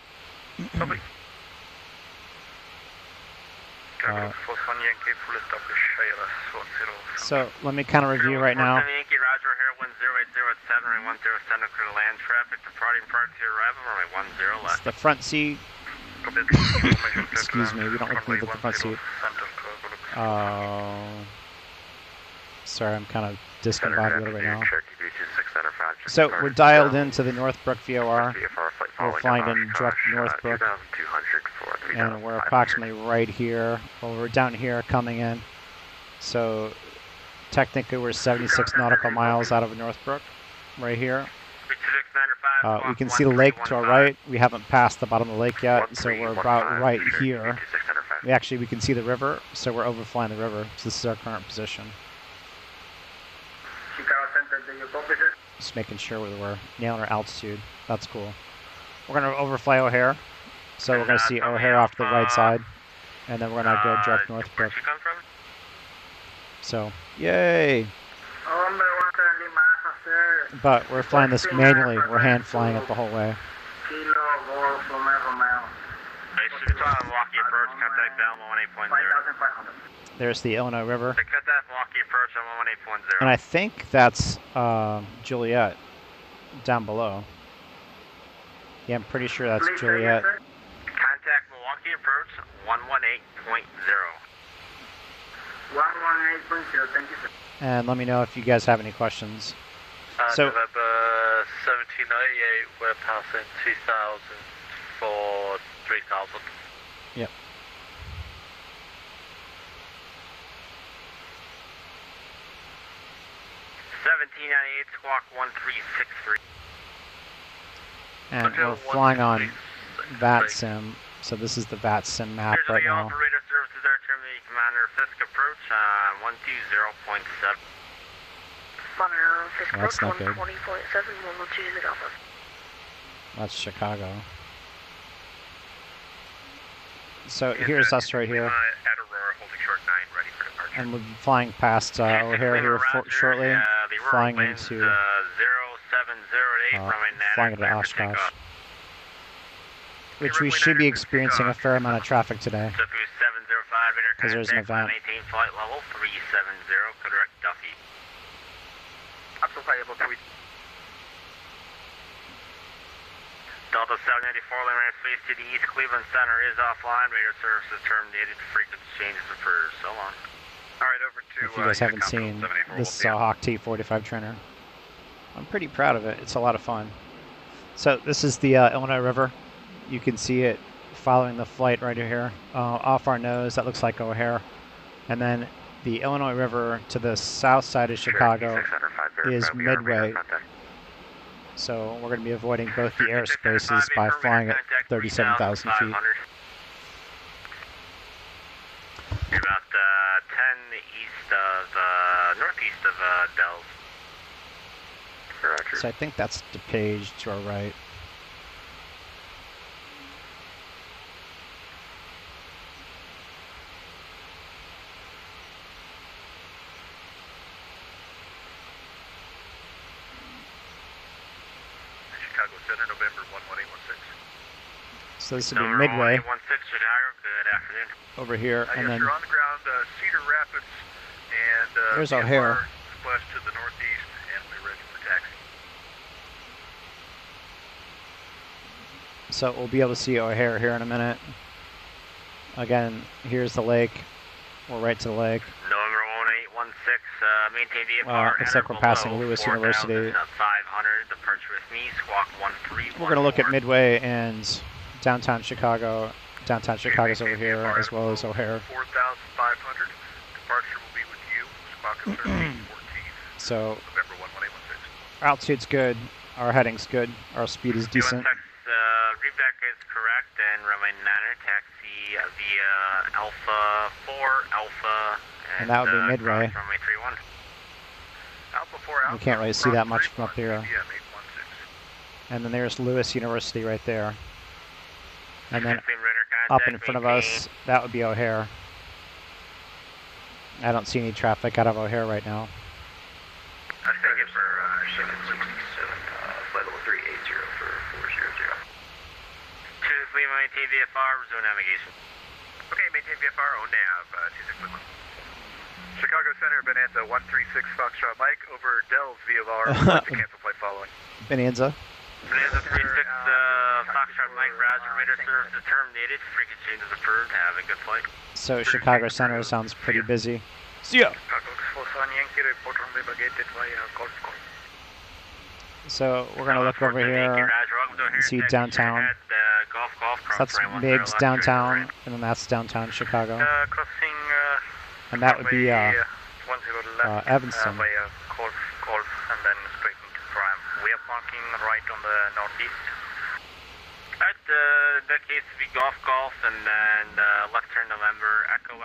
So let me kind of review right now. Yankee, Roger, O'Hare wind 080 at 7 and 10 center, clear land traffic, departing prior to arrival, runway 10 left. It's the front seat. Excuse me, we don't like to leave the front seat. Sorry, I'm kind of discombobulated right now. So we're dialed into the Northbrook VOR. We're flying in direct Northbrook. And we're approximately right here. Well, we're down here coming in. So technically we're 76 nautical miles out of Northbrook, right here. We can see the lake to our right. We haven't passed the bottom of the lake yet, so we're about right here. We can see the river, so we're overflying the river. So this is our current position. Just making sure we're nailing our altitude. That's cool. We're going to overfly O'Hare. So we're going to see O'Hare off to the right side. And then we're going to go direct Northbrook. Where'd you come from? So, yay! But we're flying this manually. We're hand flying it the whole way. Milwaukee approach, contact down 18.0. There's the Illinois River. Cut that Milwaukee approach on 18.0. And I think that's Juliet down below. Yeah, I'm pretty sure that's Juliet. Contact Milwaukee approach 118.0. 118.0, thank you, sir. And let me know if you guys have any questions. So November 1798, we're passing 2000 for 3000. Yep. Squawk 1363. And we're flying on VATSIM, so this is the VATSIM map right now. Operator services are terminating Commander Fisk approach on 120.7. Monitor Fisk That's approach not good. 120.7, 112 Alpha. That's Chicago. So here's us right here. At Aurora, holding short 9, ready for departure. And we'll be flying past O'Hare here shortly, flying into flying into Oshkosh, which we should be experiencing a fair amount of traffic today because there's an event. Maintain flight level 370, correct Duffy. Absolutely able to reach. Delta 794, Limited Space to the east, Cleveland Center is offline. Radar service is terminated. Frequency changes occur. So long. All right, over to. If you guys haven't seen, this is a Hawk T-45 trainer. I'm pretty proud of it. It's a lot of fun. So this is the Illinois River. You can see it following the flight right here. Off our nose, that looks like O'Hare. And then the Illinois River to the south side of Chicago is Midway. So we're going to be avoiding both the airspaces by flying at 37,000 feet. You're about 10 east of, northeast of Dells. So I think that's DePage to our right. Chicago Center, November 11816. So this would be Midway 16 Chicago, good afternoon. over here, and Yes, then you're on the ground, Cedar Rapids, and there's VFR O'Hare. Splash to the northeast, and we're ready for taxi. So we'll be able to see O'Hare here in a minute. Again, here's the lake. We're right to the lake. November 1816, maintain VFR. Looks like we're passing Lewis University. 500, departure with me, squawk 13. We're going to look at Midway and downtown Chicago. Downtown Chicago's over here, as well as O'Hare. 4,500. Departure will be with you, squawk 1314. So November 11816. altitude's good. Our heading's good. Our speed is decent. Reback is correct, and runway 9er, taxi via Alpha 4, Alpha, And that would be Midway. cross runway 31. Alpha 4 Alpha. We can't really see that much from up here. PM 816. And then there's Lewis University right there. And then 15 radar up contact, in front of maintain. us, that would be O'Hare. I don't see any traffic out of O'Hare right now. I think it's for Shannon 67, flight level 380 for 400. Please maintain VFR, resume navigation. Okay, maintain VFR, ONAV, 261. Chicago Center, Bonanza 136 Foxtrot Mike, over Dells VFR, to cancel flight following. Bonanza. Bonanza 36, Foxtrot Mike, Roger, radar service is terminated, frequency changes approved, have a good flight. So Chicago Center sounds pretty busy. See ya. So we're going to look over here and see downtown. So that's Miggs downtown, and then that's downtown Chicago. Crossing, And that would be 10 left, Evanston. via Golf, and then straight into Prime. We are parking right on the northeast. Alright, that case would be Golf, and then left turn November, Echo,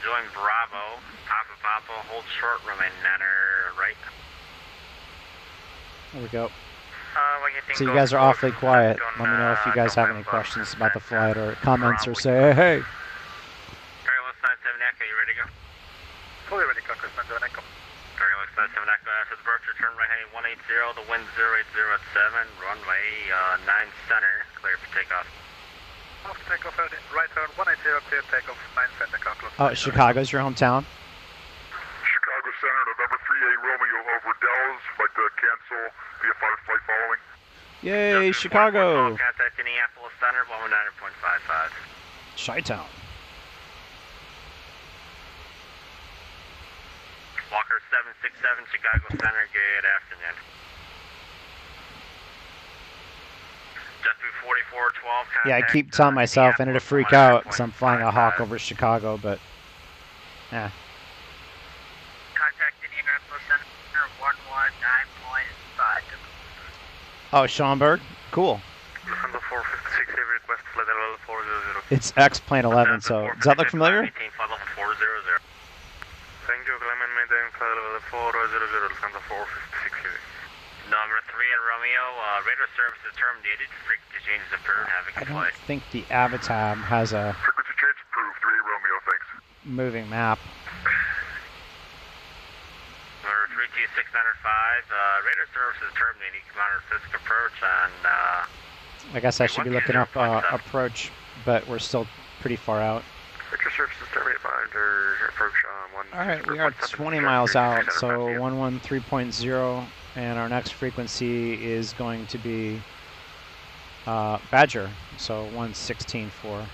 join Bravo, Papa, hold short, runway 9er, right. There we go. So you guys are awfully quiet. Let me know if you guys have any questions about the flight or comments, or say, hey, hey. Carrier 97 Echo, you ready to go? Fully ready, Cocker 97 Echo. Carrier 97 Echo, after the departure, turn right heading 180, the wind 080 at 7, runway 9 center, clear for takeoff. Off takeoff, right turn 180, clear takeoff, 9 center, Cocker. Oh, Chicago's your hometown? Chicago Center, November 38 Romeo over Dallas. Like to cancel VFR flight following. Yay, Chicago! Contact Indianapolis Center, 119.55. Chi-Town. Walker 767, Chicago Center, good afternoon. JetBlue 4412, Yeah, I contact, keep telling myself I need to freak out because I'm flying a Hawk 119.55. over Chicago, but yeah. Contact Indianapolis Center 119.5. Oh, Schaumburg? Cool. Lufthansa 456, every request, flight level 400. It's X plane 11, so does that look familiar? Maintain flight level 400. Thank you, climb and maintain flight level 400, Lufthansa 456. Number 3 at Romeo, radar service is terminated. Frequency change is approved. Have a I good don't flight. think the Avatab has a Frequency change approved. 3 Romeo, thanks. moving map. Number 32695, radar service is terminated. Commander Fisk approach on, I guess I should be looking up approach, but we're still pretty far out. Vector services terminate behind or approach on 1. Alright, we are 20 miles out, so 113.0, and our next frequency is going to be Badger, so 116.4.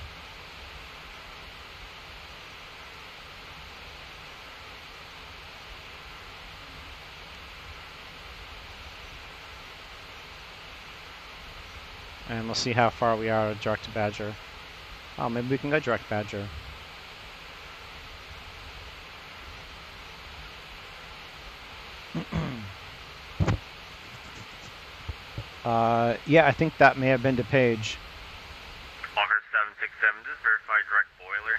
And we'll see how far we are direct to Badger. Oh, maybe we can go direct Badger. Yeah, I think that may have been to Page. Walker 767, just verify direct boiler.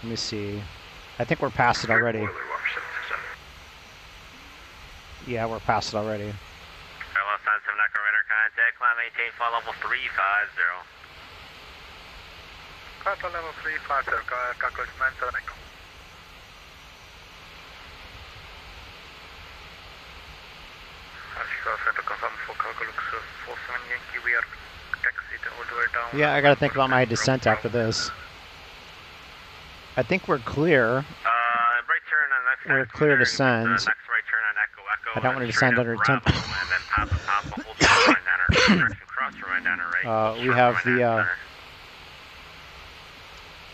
Let me see. I think we're past it already. Boiler, Walker 767. Yeah, we're past it already. Carlos 97 Echo radar contact. Climb maintain flight level 350. Flight level 350, calculate 97 Echo. Chicago Center confirm for Calculux 47 Yankee, we are taxied all the way down. Yeah, I gotta think about my descent after this. I think we're clear. Right turn on next. We're clear to send. Next right turn on Echo Echo. I don't want to descend under 10. And then pop a hold right down our direction cross right down our right. We have the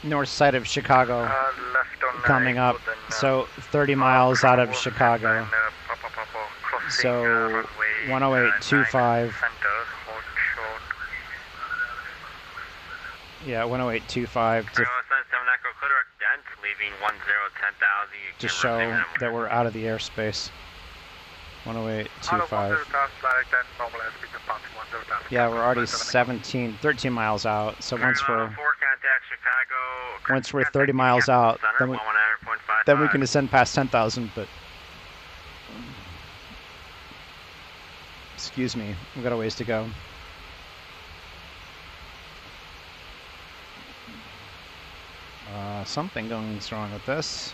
north side of Chicago Left on coming up, so 30 miles out of Chicago. So 108.25. Yeah, 108.25 to show that we're out of the airspace. 108.25. Yeah, we're already 13 miles out. So once we're 30 miles out, then we can descend past 10,000. But excuse me, we've got a ways to go. Something going wrong with this.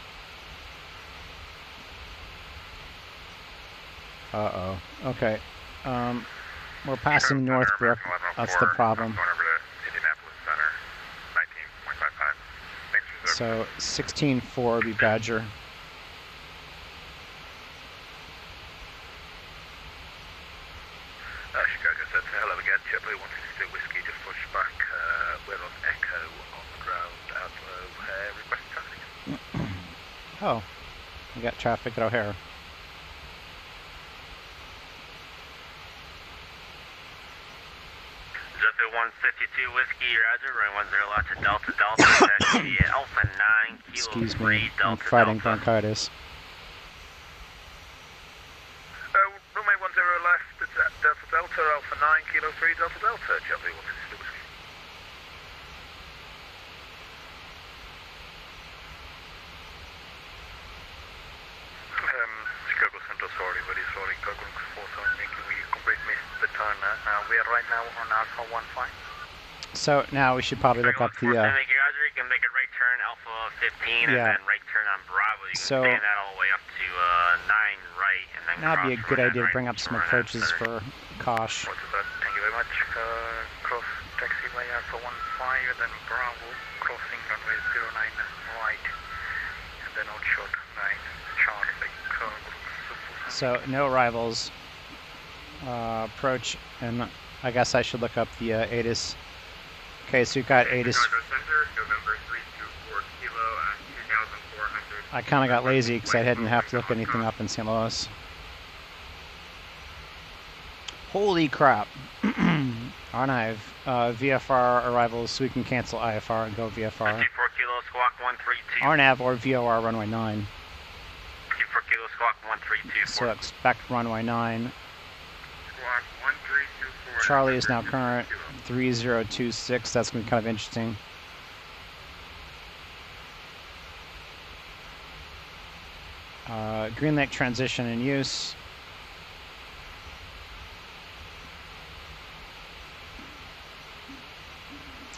Uh-oh. Okay. We're passing Northbrook. That's the problem. So 16.4 would be Badger. Chicago Center, hello again. JetBlue 162 Whiskey, just push back. We're on Echo on the ground. Outflow, request traffic. Oh, we got traffic at O'Hare. JetBlue 152 Whiskey, Roger. Runway 10 Lodge to Delta Delta. Alpha 9 Kilo Excuse 3 me, Delta I'm fighting Delta. bronchitis. Runway 10 left, it's at Delta Delta, Alpha 9 Kilo 3 Delta Delta. JetBlue 162 Whiskey. Chicago Center, sorry, very sorry. Chicago 47 Yankee, we completely missed the turn. We are right now on Alpha 15. So now we should probably look up the. Roger, you can make a right turn Alpha 15 Yeah. and then right turn on Bravo. You can So- stand that all the way up to 9 right and then Now would be a cross good right idea to right bring up some right approaches center. for Kosh. What's that? Thank you very much. Cross taxi by Alpha 15 and then Bravo, crossing runway 09 right. And then out short 9, Charlie. So no arrivals. approach, and I guess I should look up the ATIS. Okay, so we've got ATIS. Chicago Center, November 324 Kilo at 2,400. I kind of got lazy because I didn't have to look anything up in St. Louis. Holy crap. RNIV, VFR arrivals, so we can cancel IFR and go VFR. 24 Kilo, squawk 132. RNAV or VOR runway 9. 24 Kilo, squawk 1324. So expect runway 9. Squawk 1324. Charlie is now current 3026. That's going to be kind of interesting. Green Lake transition in use.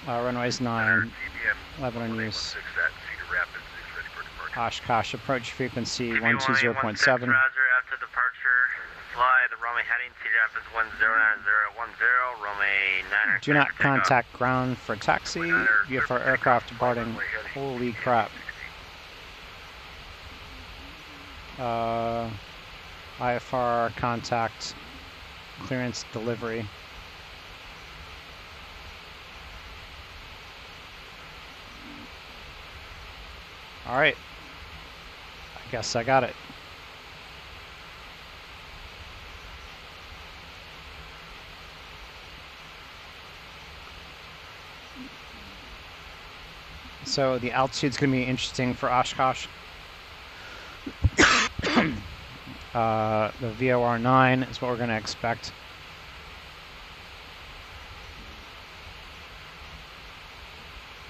Runways 9, 11 in use. Oshkosh approach frequency 120.7. Roger, after departure, fly the runway heading to Rapids 109010, runway 9. Do not contact ground for taxi. VFR aircraft departing. Holy crap. IFR contact clearance delivery. All right. I guess I got it. So the altitude's going to be interesting for Oshkosh. The VOR 9 is what we're going to expect.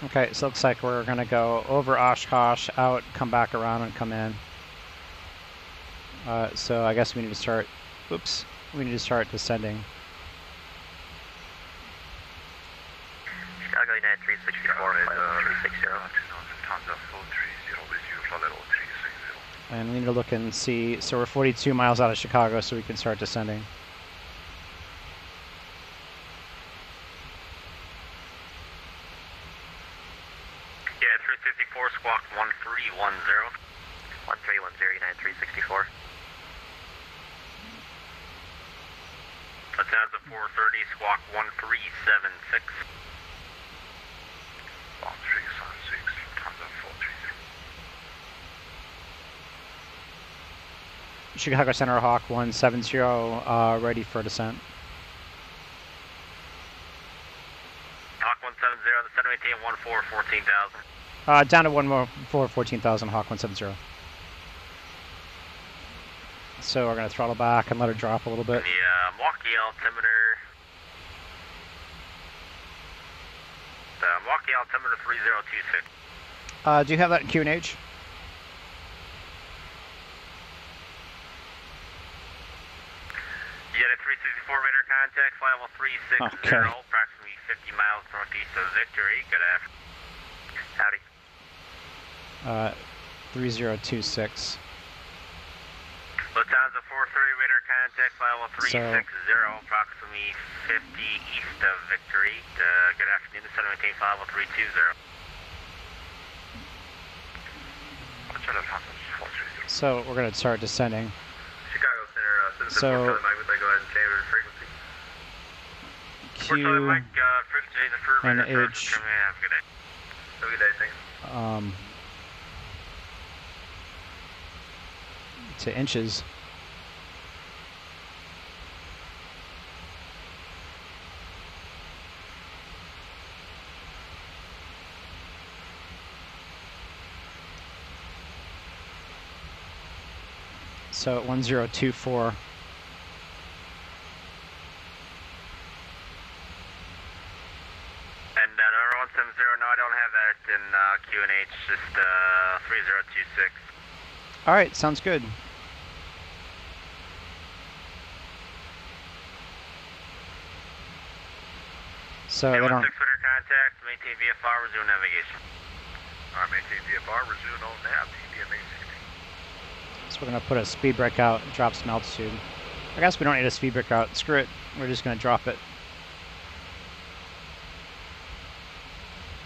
Okay, so it looks like we're going to go over Oshkosh, out, come back around, and come in. So I guess we need to start, oops, we need to start descending. Chicago United 364, 360. And we need to look and see, so we're 42 miles out of Chicago, so we can start descending. Yeah, 354, squawk 1310. 1310, United 364. Lufthansa 430, squawk 1376. 1376, Lufthansa 430. Chicago Center Hawk 170, ready for descent. Hawk 170, the center maintain 14,000. Down to 14,000, Hawk 170. So we're going to throttle back and let her drop a little bit. The Milwaukee altimeter. The Milwaukee altimeter 3026. Do you have that in QNH? Yeah, the 364 radar contact, flight level 360, Okay. approximately 50 miles northeast of Victory. Good afternoon. Howdy. 3026. Lufthansa 430 radar contact, flight level 360, approximately 50 east of Victory. Good afternoon, the center maintain flight level 320. So we're going to start descending. Chicago Center, So- Mike, would I go ahead and change the frequency? Q Mike, frequency, the first and radar H. have a good day. Have a good day, thanks. To inches. So 1024. And number 170, no, I don't have that in QNH, just 3026. All right, sounds good. So they don't. 16 radar contact, maintain VFR, resume navigation. Alright, maintain VFR, resume on nav, PDMA 16. So we're gonna put a speed brake out, drop some altitude. I guess we don't need a speed brake out. Screw it. We're just gonna drop it.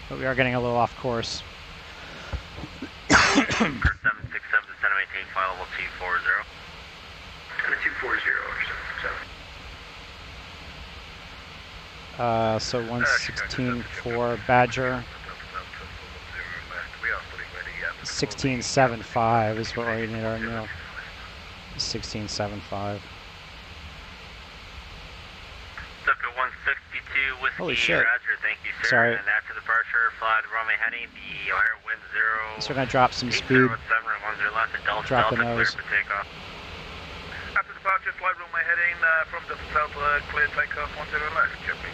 But we are getting a little off course. 767, center maintain flight level 240. 240 or 767. So 116.4 Badger. 16.75 is what we need our new. 16.75. Circle 162 Whiskey. Holy shit. Roger, thank you, sir. Sorry. And after departure, fly the runway heading. The O'Hare wind 0. So we're gonna drop some speed. 807 left at Delta. Drop the Delta, clear nose. for takeoff. After departure, fly runway heading from the south, clear takeoff 10 left, JetBlue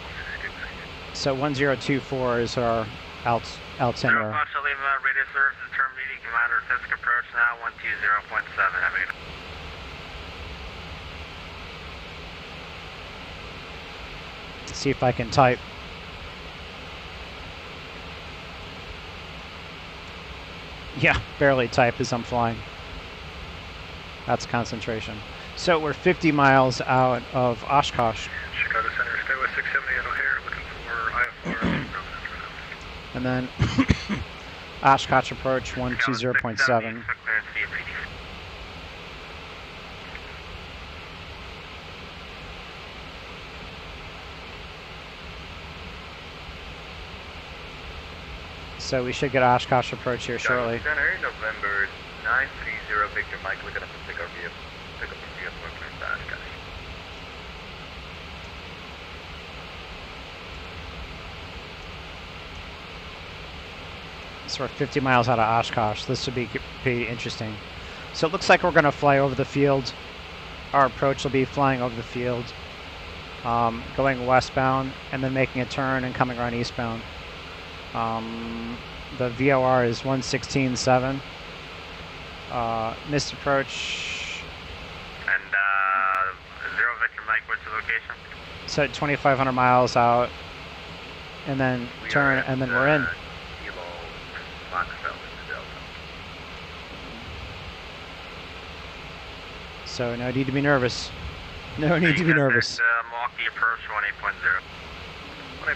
162. So 1024 is our altimeter. Foxtrot, leave radio services, turn meeting, commander, physical approach now, 120.7, have a good. See if I can type. Yeah, barely type as I'm flying. That's concentration. So we're 50 miles out of Oshkosh. Chicago Center, stay with 670 at O'Hare, looking for IFR. And then Oshkosh approach 120.7. So we should get Oshkosh approach here shortly. Center, November 930 Victor Mike, we're going to pick up the vehicle to Oshkosh. So we're 50 miles out of Oshkosh. This should be pretty interesting. So it looks like we're going to fly over the field. Our approach will be flying over the field, going westbound, and then making a turn and coming around eastbound. The VOR is 116.7. Missed approach. And 0 Victor Mike, what's the location? So 2,500 miles out, and then turn, and then we're in. So no need to be nervous. No need to be nervous. Milwaukee approach 18.0. 18.0.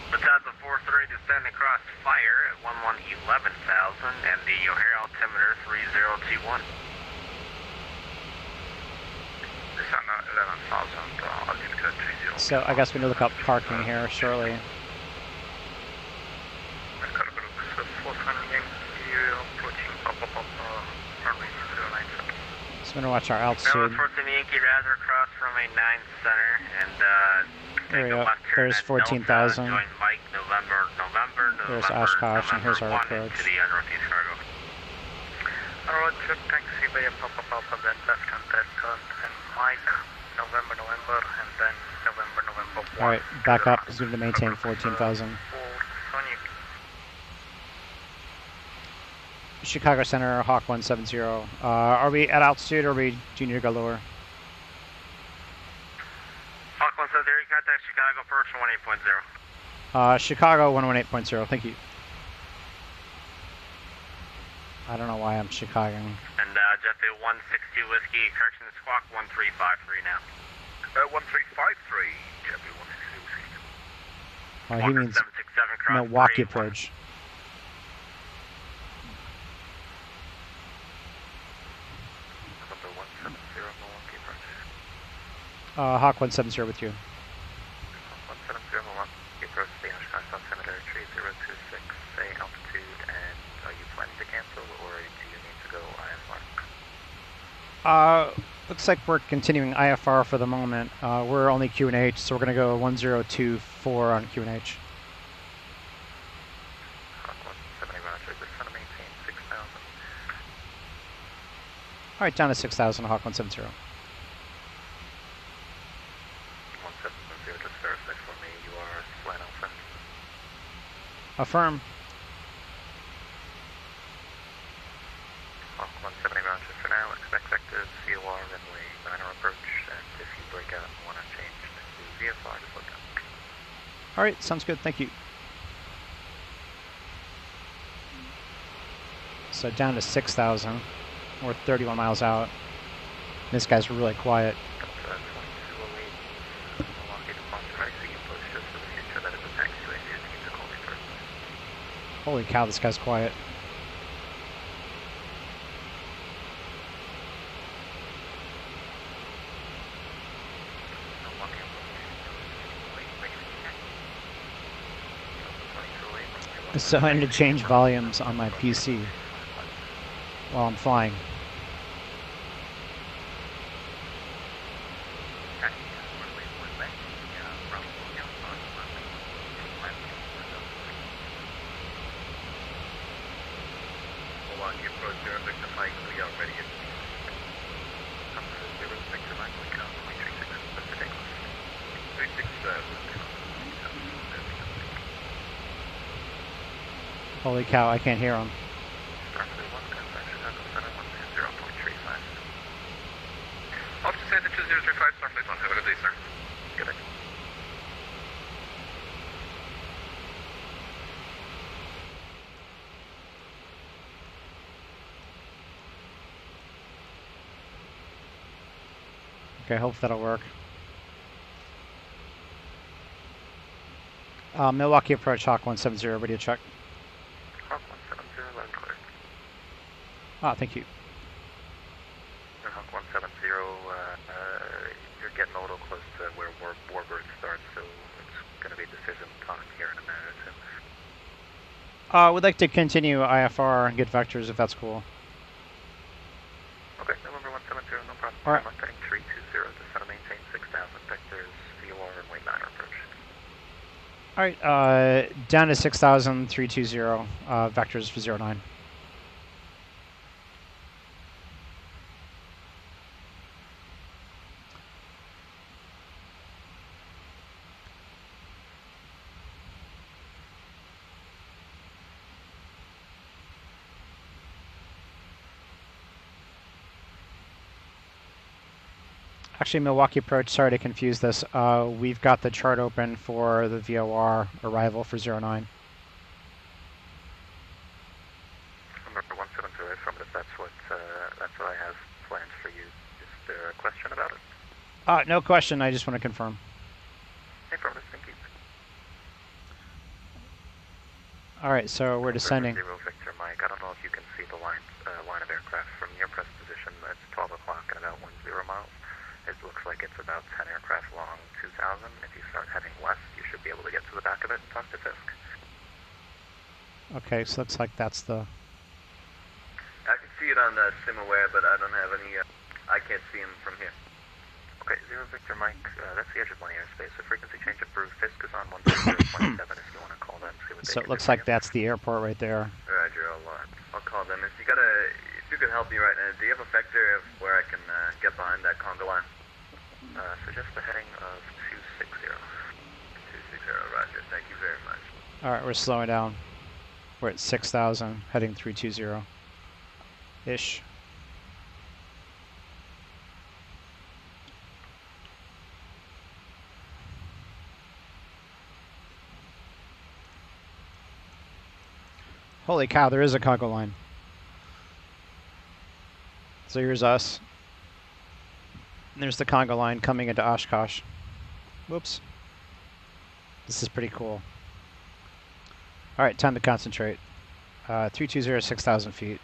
Besides the 430 descend across fire at 11,000 and the O'Hare altimeter 3021. Descend 11,000, altimeter 30. So I guess we need to look up parking here shortly. So I'm going to watch our altitude. Yankee Razor across from a 9 center and There we go. There's 14,000. Join Mike November. There's Oshkosh, and here's our approach. To the northeast cargo. Roger, taxi by a Papa, then left on that turn, and Mike, November, and then November 1. Alright, back up because we need to maintain 14,000. Chicago Center, Hawk 170. Are we at altitude or do you need to go lower? Hawk 170, contact Chicago approach 18.0. Chicago 118.0, thank you. I don't know why I'm Chicagoing. And JetBlue 162 Whiskey, correction squawk 1353 now. 1353, JetBlue 162 Whiskey. Oh, he means 767 cross Milwaukee approach. November 170, Milwaukee approach. Hawk 170 with you. 170, Milwaukee approach, the Oshkosh altimeter 3026, say altitude, and are you planning to cancel or do you need to go IFR? Looks like we're continuing IFR for the moment. We're only QNH, so we're going to go 1024 on QNH. Hawk 170, Roger, just trying to maintain 6,000. Alright, down to 6,000, Hawk 170. 1710, just verify for me, you are flying Alpha. Affirm. Hawk 170, Roger for now, expect active COR, runway minor approach, and if you break out and want to change to VFR, just look up. Alright, sounds good, thank you. So down to 6,000. We're 31 miles out. This guy's really quiet. Delta 2208, Milwaukee departure, right, so you post just for the future that is a taxiway, so you need to call me first. Holy cow, this guy's quiet. So I need to change volumes on my PC while I'm flying. Holy cow, I can't hear him. Officer Santa 2035, Starfleet 1, have a good day, sir. Good day. Okay, hope that'll work. Milwaukee approach, Hawk 170, radio check. Hawk 170, loud and clear. Ah, thank you. And Hawk 170, you're getting a little close to where Warbird starts, so it's going to be decision time here in a minute or two. We'd like to continue IFR and get vectors if that's cool. Okay, November 170, no problem. All right. I'm heading 320, descend and maintain 6,000 vectors, VOR runway 9 approach. All right, down to 6,000, 320, vectors for 09. Actually, Milwaukee approach, sorry to confuse this. We've got the chart open for the VOR arrival for 09. Number 170, affirmative, that's what I have planned for you. Is there a question about it? No question, I just want to confirm. Affirmative, thank you. All right, so we're descending. 0 Victor Mike, I don't know if you can see the line of aircraft from your press position. It's 12 o'clock and about 10 miles. It looks like it's about 10 aircraft long, 2,000. If you start heading west, you should be able to get to the back of it and talk to Fisk. Okay, so looks like that's the... I can see it on the SimAware, but I don't have any, I can't see him from here. Okay, 0 Victor Mike, that's the edge of my airspace. The frequency change approved. Fisk is on 130.7 if you want to call them. See what So they it looks like that's the airport right there. Roger, I'll call them. If you could help me right now, do you have a vector of where I can get behind that conga line? Suggest the heading of 260. 260, roger. Thank you very much. All right, we're slowing down. We're at 6,000, heading 320-ish. Holy cow, there is a cargo line. So here's us. There's the Congo line coming into Oshkosh. Whoops. This is pretty cool. All right, time to concentrate. 320, 6,000 feet.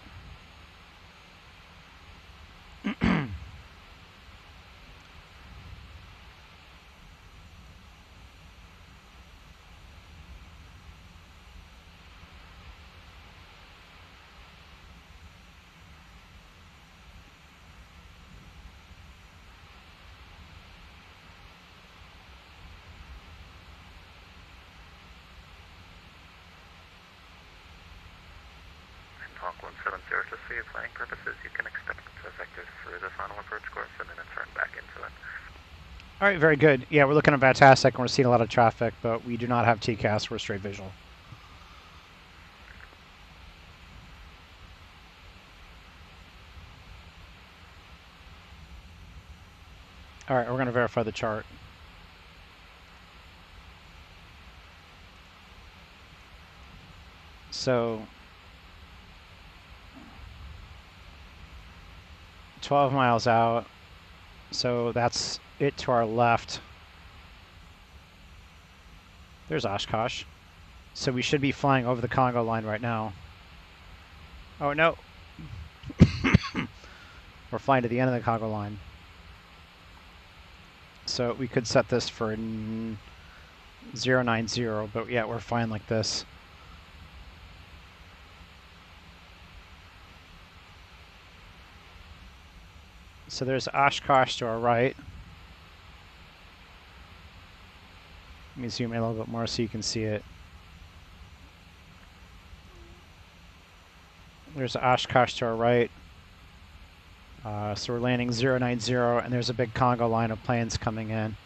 Hawk 170, just for your planning purposes, you can expect vectors through the final approach course and then turn back into it. All right, very good. Yeah, we're looking at fantastic, and we're seeing a lot of traffic, but we do not have TCAS. We're straight visual. All right, we're going to verify the chart. So 12 miles out, so that's it to our left. There's Oshkosh. So we should be flying over the Congo line right now. Oh no. We're flying to the end of the Congo line. So we could set this for 090, but yeah, we're fine like this. So there's Oshkosh to our right. Let me zoom in a little bit more so you can see it. There's Oshkosh to our right. So we're landing 090, and there's a big Congo line of planes coming in.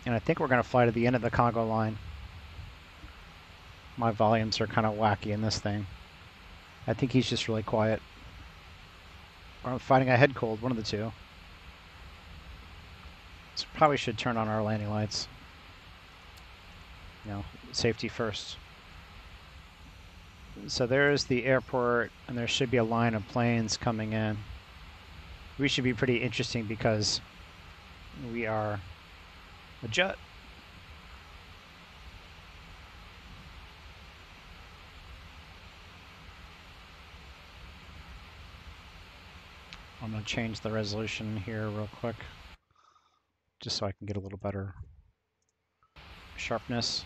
And I think we're going to fly to the end of the Congo line. My volumes are kind of wacky in this thing. I think he's just really quiet. Or I'm fighting a head cold, one of the two. So probably should turn on our landing lights. You know, safety first. So there's the airport, and there should be a line of planes coming in. We should be pretty interesting because we are a jet. I'm going to change the resolution here real quick, just so I can get a little better sharpness.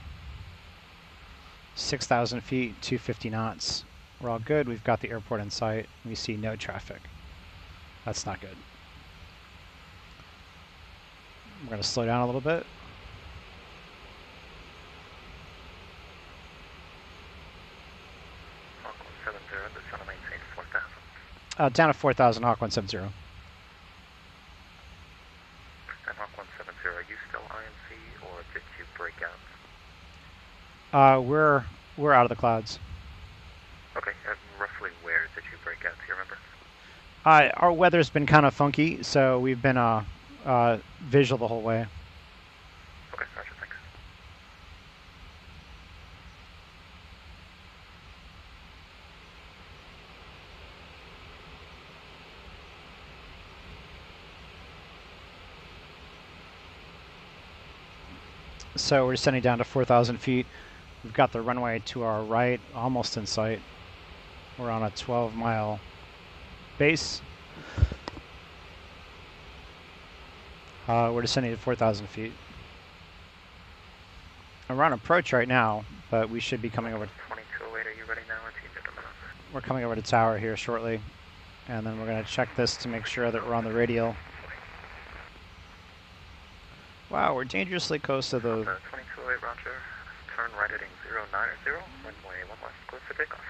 6,000 feet, 250 knots. We're all good. We've got the airport in sight. We see no traffic. That's not good. We're going to slow down a little bit. Hawk 170, the sun maintain 4,000. Down to 4,000, Hawk 170. And Hawk 170, are you still INC or did you break out? We're out of the clouds. Okay, roughly where did you break out? Do you remember? Our weather's been kind of funky, so we've been visual the whole way. Okay, roger, thanks. So we're descending down to 4,000 feet. We've got the runway to our right, almost in sight. We're on a 12-mile base. We're descending to 4,000 feet. And we're on approach right now, but we should be coming over. 2208, are you ready now? Or do you need a minute? We're coming over to tower here shortly, and then we're going to check this to make sure that we're on the radial. Wow, we're dangerously close to the... 2208, roger. Turn right heading 090, runway 1 left, clear for takeoff.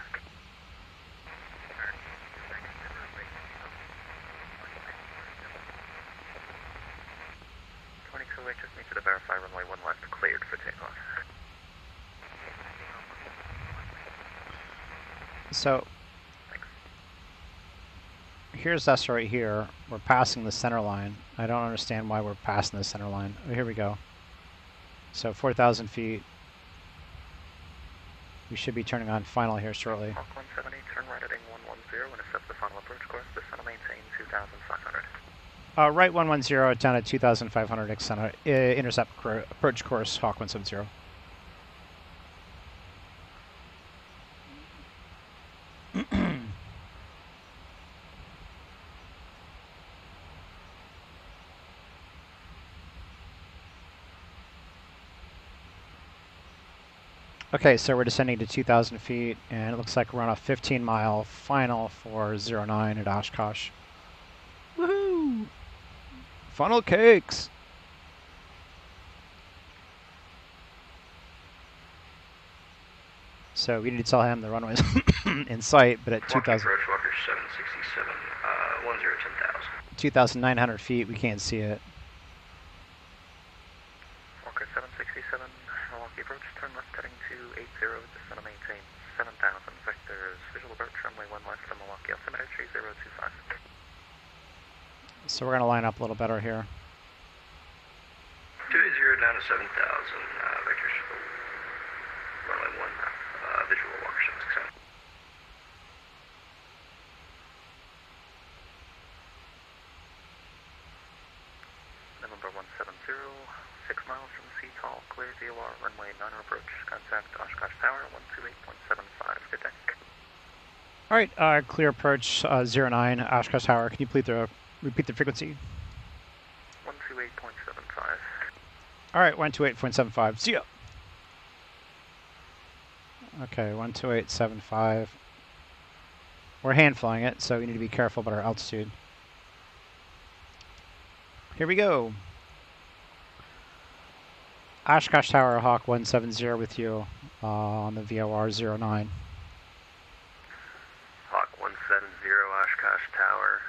2208, just need you to verify runway 1 left, cleared for takeoff. So, here's us right here. We're passing the center line. I don't understand why we're passing the center line. Oh, here we go. So 4,000 feet. We should be turning on final here shortly. Hawk 170, turn right heading 110 and accept the final approach course. Descend and maintain 2,500. Right 110 down at 2,500. Intercept approach course Hawk 170. Okay, so we're descending to 2,000 feet, and it looks like we're on a 15-mile final for 09 at Oshkosh. Woohoo! Funnel cakes! So we need to tell him the runway's in sight, but at 2,000... Approach Walker 767, 10,000. 2,900 feet, we can't see it. Walker 767, Milwaukee approach, turn left heading 280, descend and maintain 7,000 vectors, visual approach, runway 1 left to Milwaukee, altimeter 3025. So we're going to line up a little better here. 280 down to 7,000, vectors, runway 1, visual Walker 767. November 170, 6 miles from Seattle, clear DOR, runway 9 approach, contact Oshkosh Tower, 128.75, good day. All right, clear approach 09, Oshkosh Tower. Can you please repeat the frequency? 128.75. All right, 128.75. See ya. Okay, 128.75. We're hand flying it, so we need to be careful about our altitude. Here we go. Oshkosh Tower, Hawk 170 with you on the VOR 09. Hawk 170, Oshkosh Tower.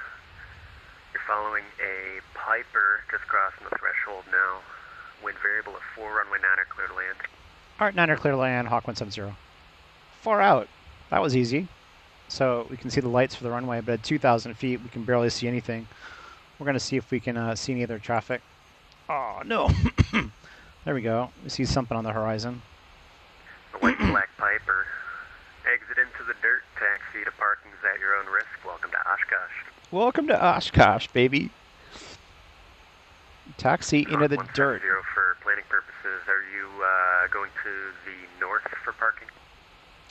You're following a Piper just crossing the threshold now. Wind variable at 4, runway 9er, clear to land. Alright, 9er, clear to land, Hawk 170. Far out. That was easy. So we can see the lights for the runway, but at 2,000 feet, we can barely see anything. We're going to see if we can see any other traffic. Oh, no. There we go. We see something on the horizon. The white and black Piper. Exit into the dirt. Taxi to parking's at your own risk. Welcome to Oshkosh. Welcome to Oshkosh, baby. Taxi into the dirt. For planning purposes, are you going to the north for parking?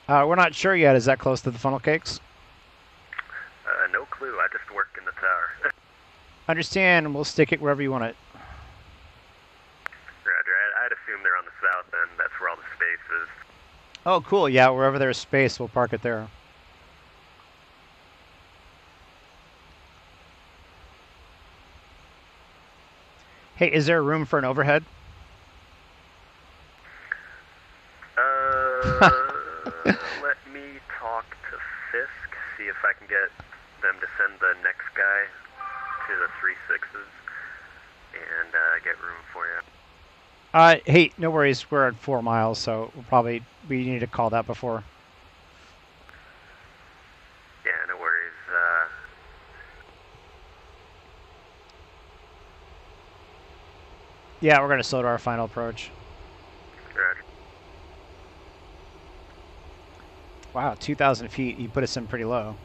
We're not sure yet. Is that close to the funnel cakes? No clue. I just work in the tower. Understand. We'll stick it wherever you want it. Roger. I'd assume they're on the south end. That's where all the space is. Oh, cool. Yeah, wherever there's space, we'll park it there. Hey, is there room for an overhead? Let me talk to Fisk, see if I can get them to send the next guy to the 3-6s and get room for you. Hey, no worries. We're at 4 miles, so we need to call that before. Yeah, no worries. Yeah, we're going to slow to our final approach. Roger. Wow, 2,000 feet. You put us in pretty low.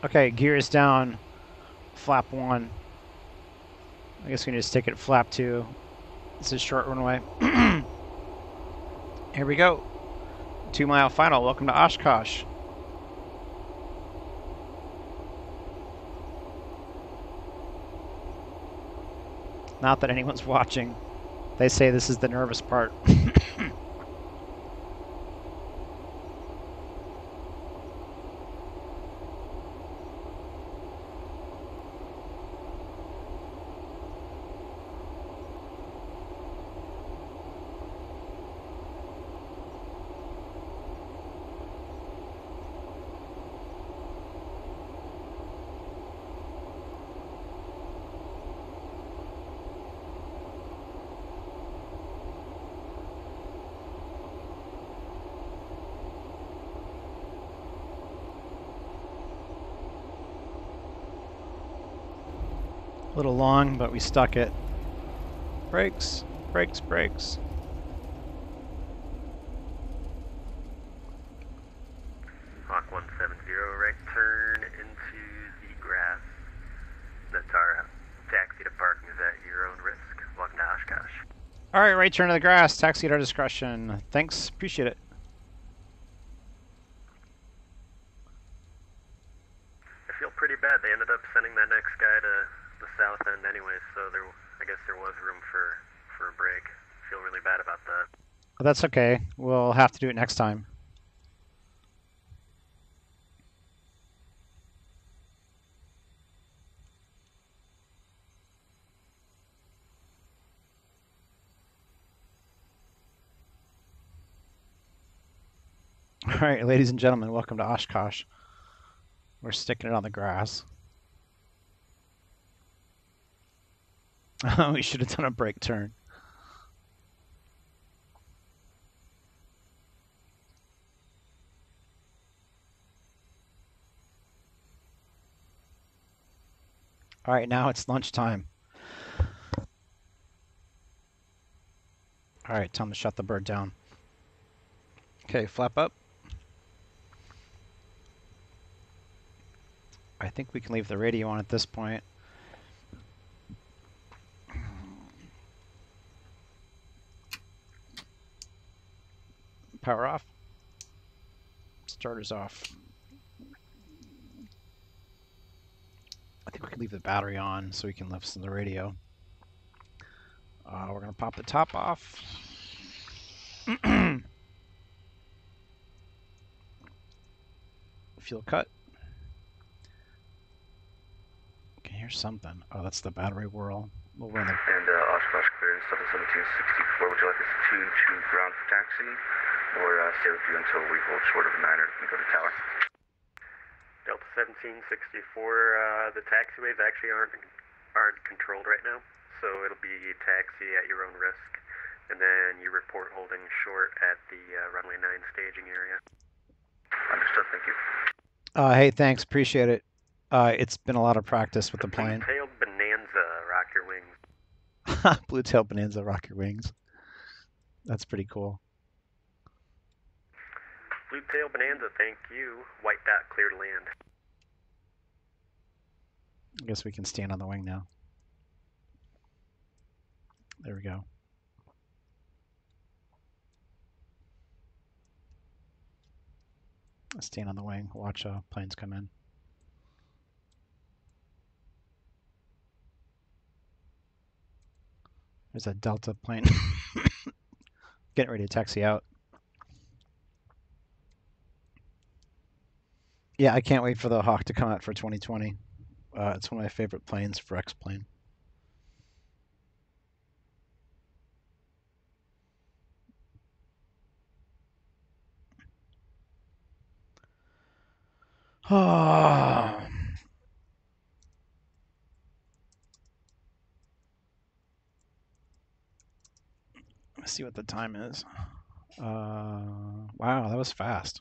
Okay, gears down. Flap 1. I guess we can just stick it at flap 2. This is short runway. Here we go. 2-mile final. Welcome to Oshkosh. Not that anyone's watching. They say this is the nervous part. A little long, but we stuck it. Brakes, brakes, brakes. Hawk 170, right turn into the grass. That's our taxi to parking is at your own risk. Welcome to Oshkosh. All right, right turn to the grass. Taxi at our discretion. Thanks, appreciate it. I feel pretty bad. They ended up sending that next guy to the south end anyway, so I guess there was room for a break. I feel really bad about that. Well, that's okay. We'll have to do it next time. All right, ladies and gentlemen, welcome to Oshkosh. We're sticking it on the grass. We should have done a brake turn. All right, now it's lunchtime. All right, time to shut the bird down. Okay, flap up. I think we can leave the radio on at this point. Power off. Starters off. I think we can leave the battery on so we can listen to the radio. We're going to pop the top off. Fuel cut. There's something. Oh, that's the battery whirl. We'll run the... And Oshkosh cleared 1764. Would you like us to tune to ground for taxi, or stay with you until we hold short of a 9er and go to tower? Delta 1764, the taxiways actually aren't controlled right now, so it'll be taxi at your own risk, and then you report holding short at the runway 9 staging area. Understood, thank you. Hey, thanks, appreciate it. It's been a lot of practice with the plane. Blue-tailed Bonanza, rock your wings. Blue-tailed Bonanza, rock your wings. That's pretty cool. Blue-tail Bonanza, thank you. White dot, clear to land. I guess we can stand on the wing now. There we go. Stand on the wing, watch planes come in. There's a Delta plane getting ready to taxi out. Yeah, I can't wait for the Hawk to come out for 2020. It's one of my favorite planes for X-plane. Oh. Let's see what the time is. Wow, that was fast.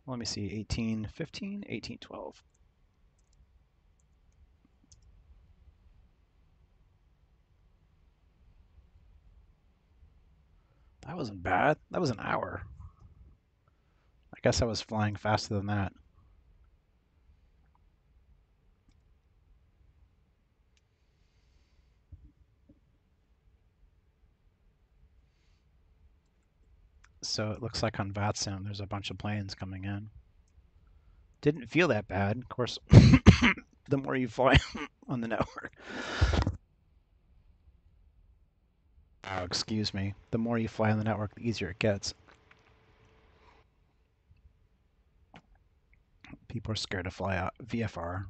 Let me see, 18:15, 18:12. That wasn't bad. That was an hour. I guess I was flying faster than that. So it looks like on VATSIM there's a bunch of planes coming in. Didn't feel that bad. Of course, the more you fly on the network. Oh, excuse me. The more you fly on the network, the easier it gets. People are scared to fly out VFR.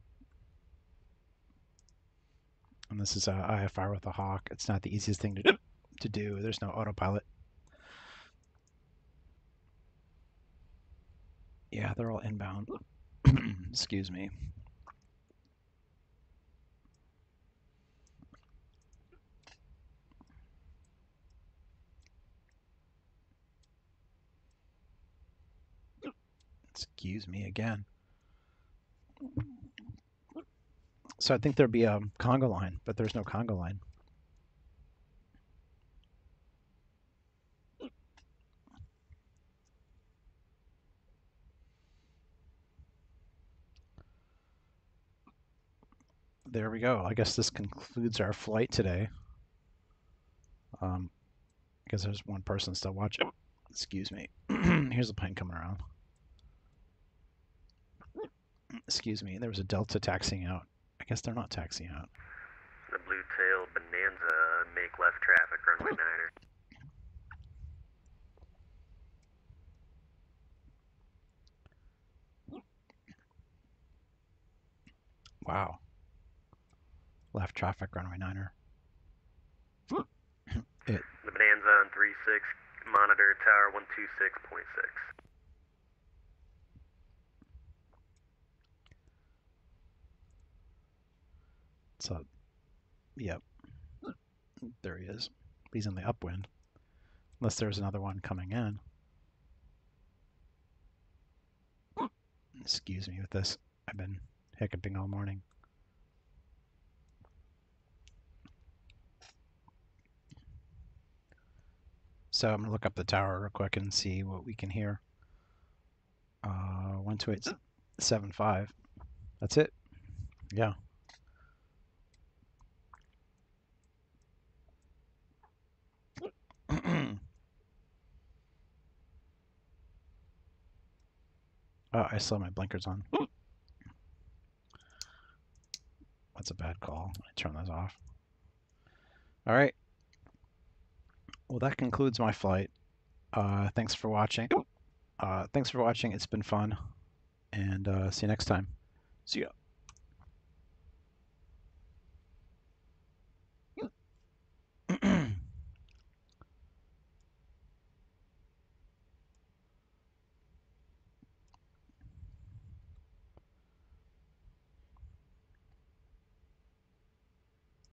And this is a IFR with a Hawk. It's not the easiest thing to do. There's no autopilot. Yeah, they're all inbound. Excuse me. Excuse me again. So I think there'd be a Congo line, but there's no Congo line. There we go. I guess this concludes our flight today. Because there's one person still watching. Excuse me. Here's a plane coming around. Excuse me. There was a Delta taxiing out. I guess they're not taxiing out. The blue-tailed Bonanza, make left traffic, runway 9er. Wow. Left traffic, runway 9er. The Bonanza on 36, monitor tower 126.6. So, yep. There he is. He's in the upwind. Unless there's another one coming in. Excuse me with this. I've been hiccuping all morning. So I'm going to look up the tower real quick and see what we can hear. 128.75. That's it. Yeah. Oh, I still have my blinkers on. That's a bad call. I turn those off. All right. Well, that concludes my flight. Thanks for watching. It's been fun. And see you next time. See ya.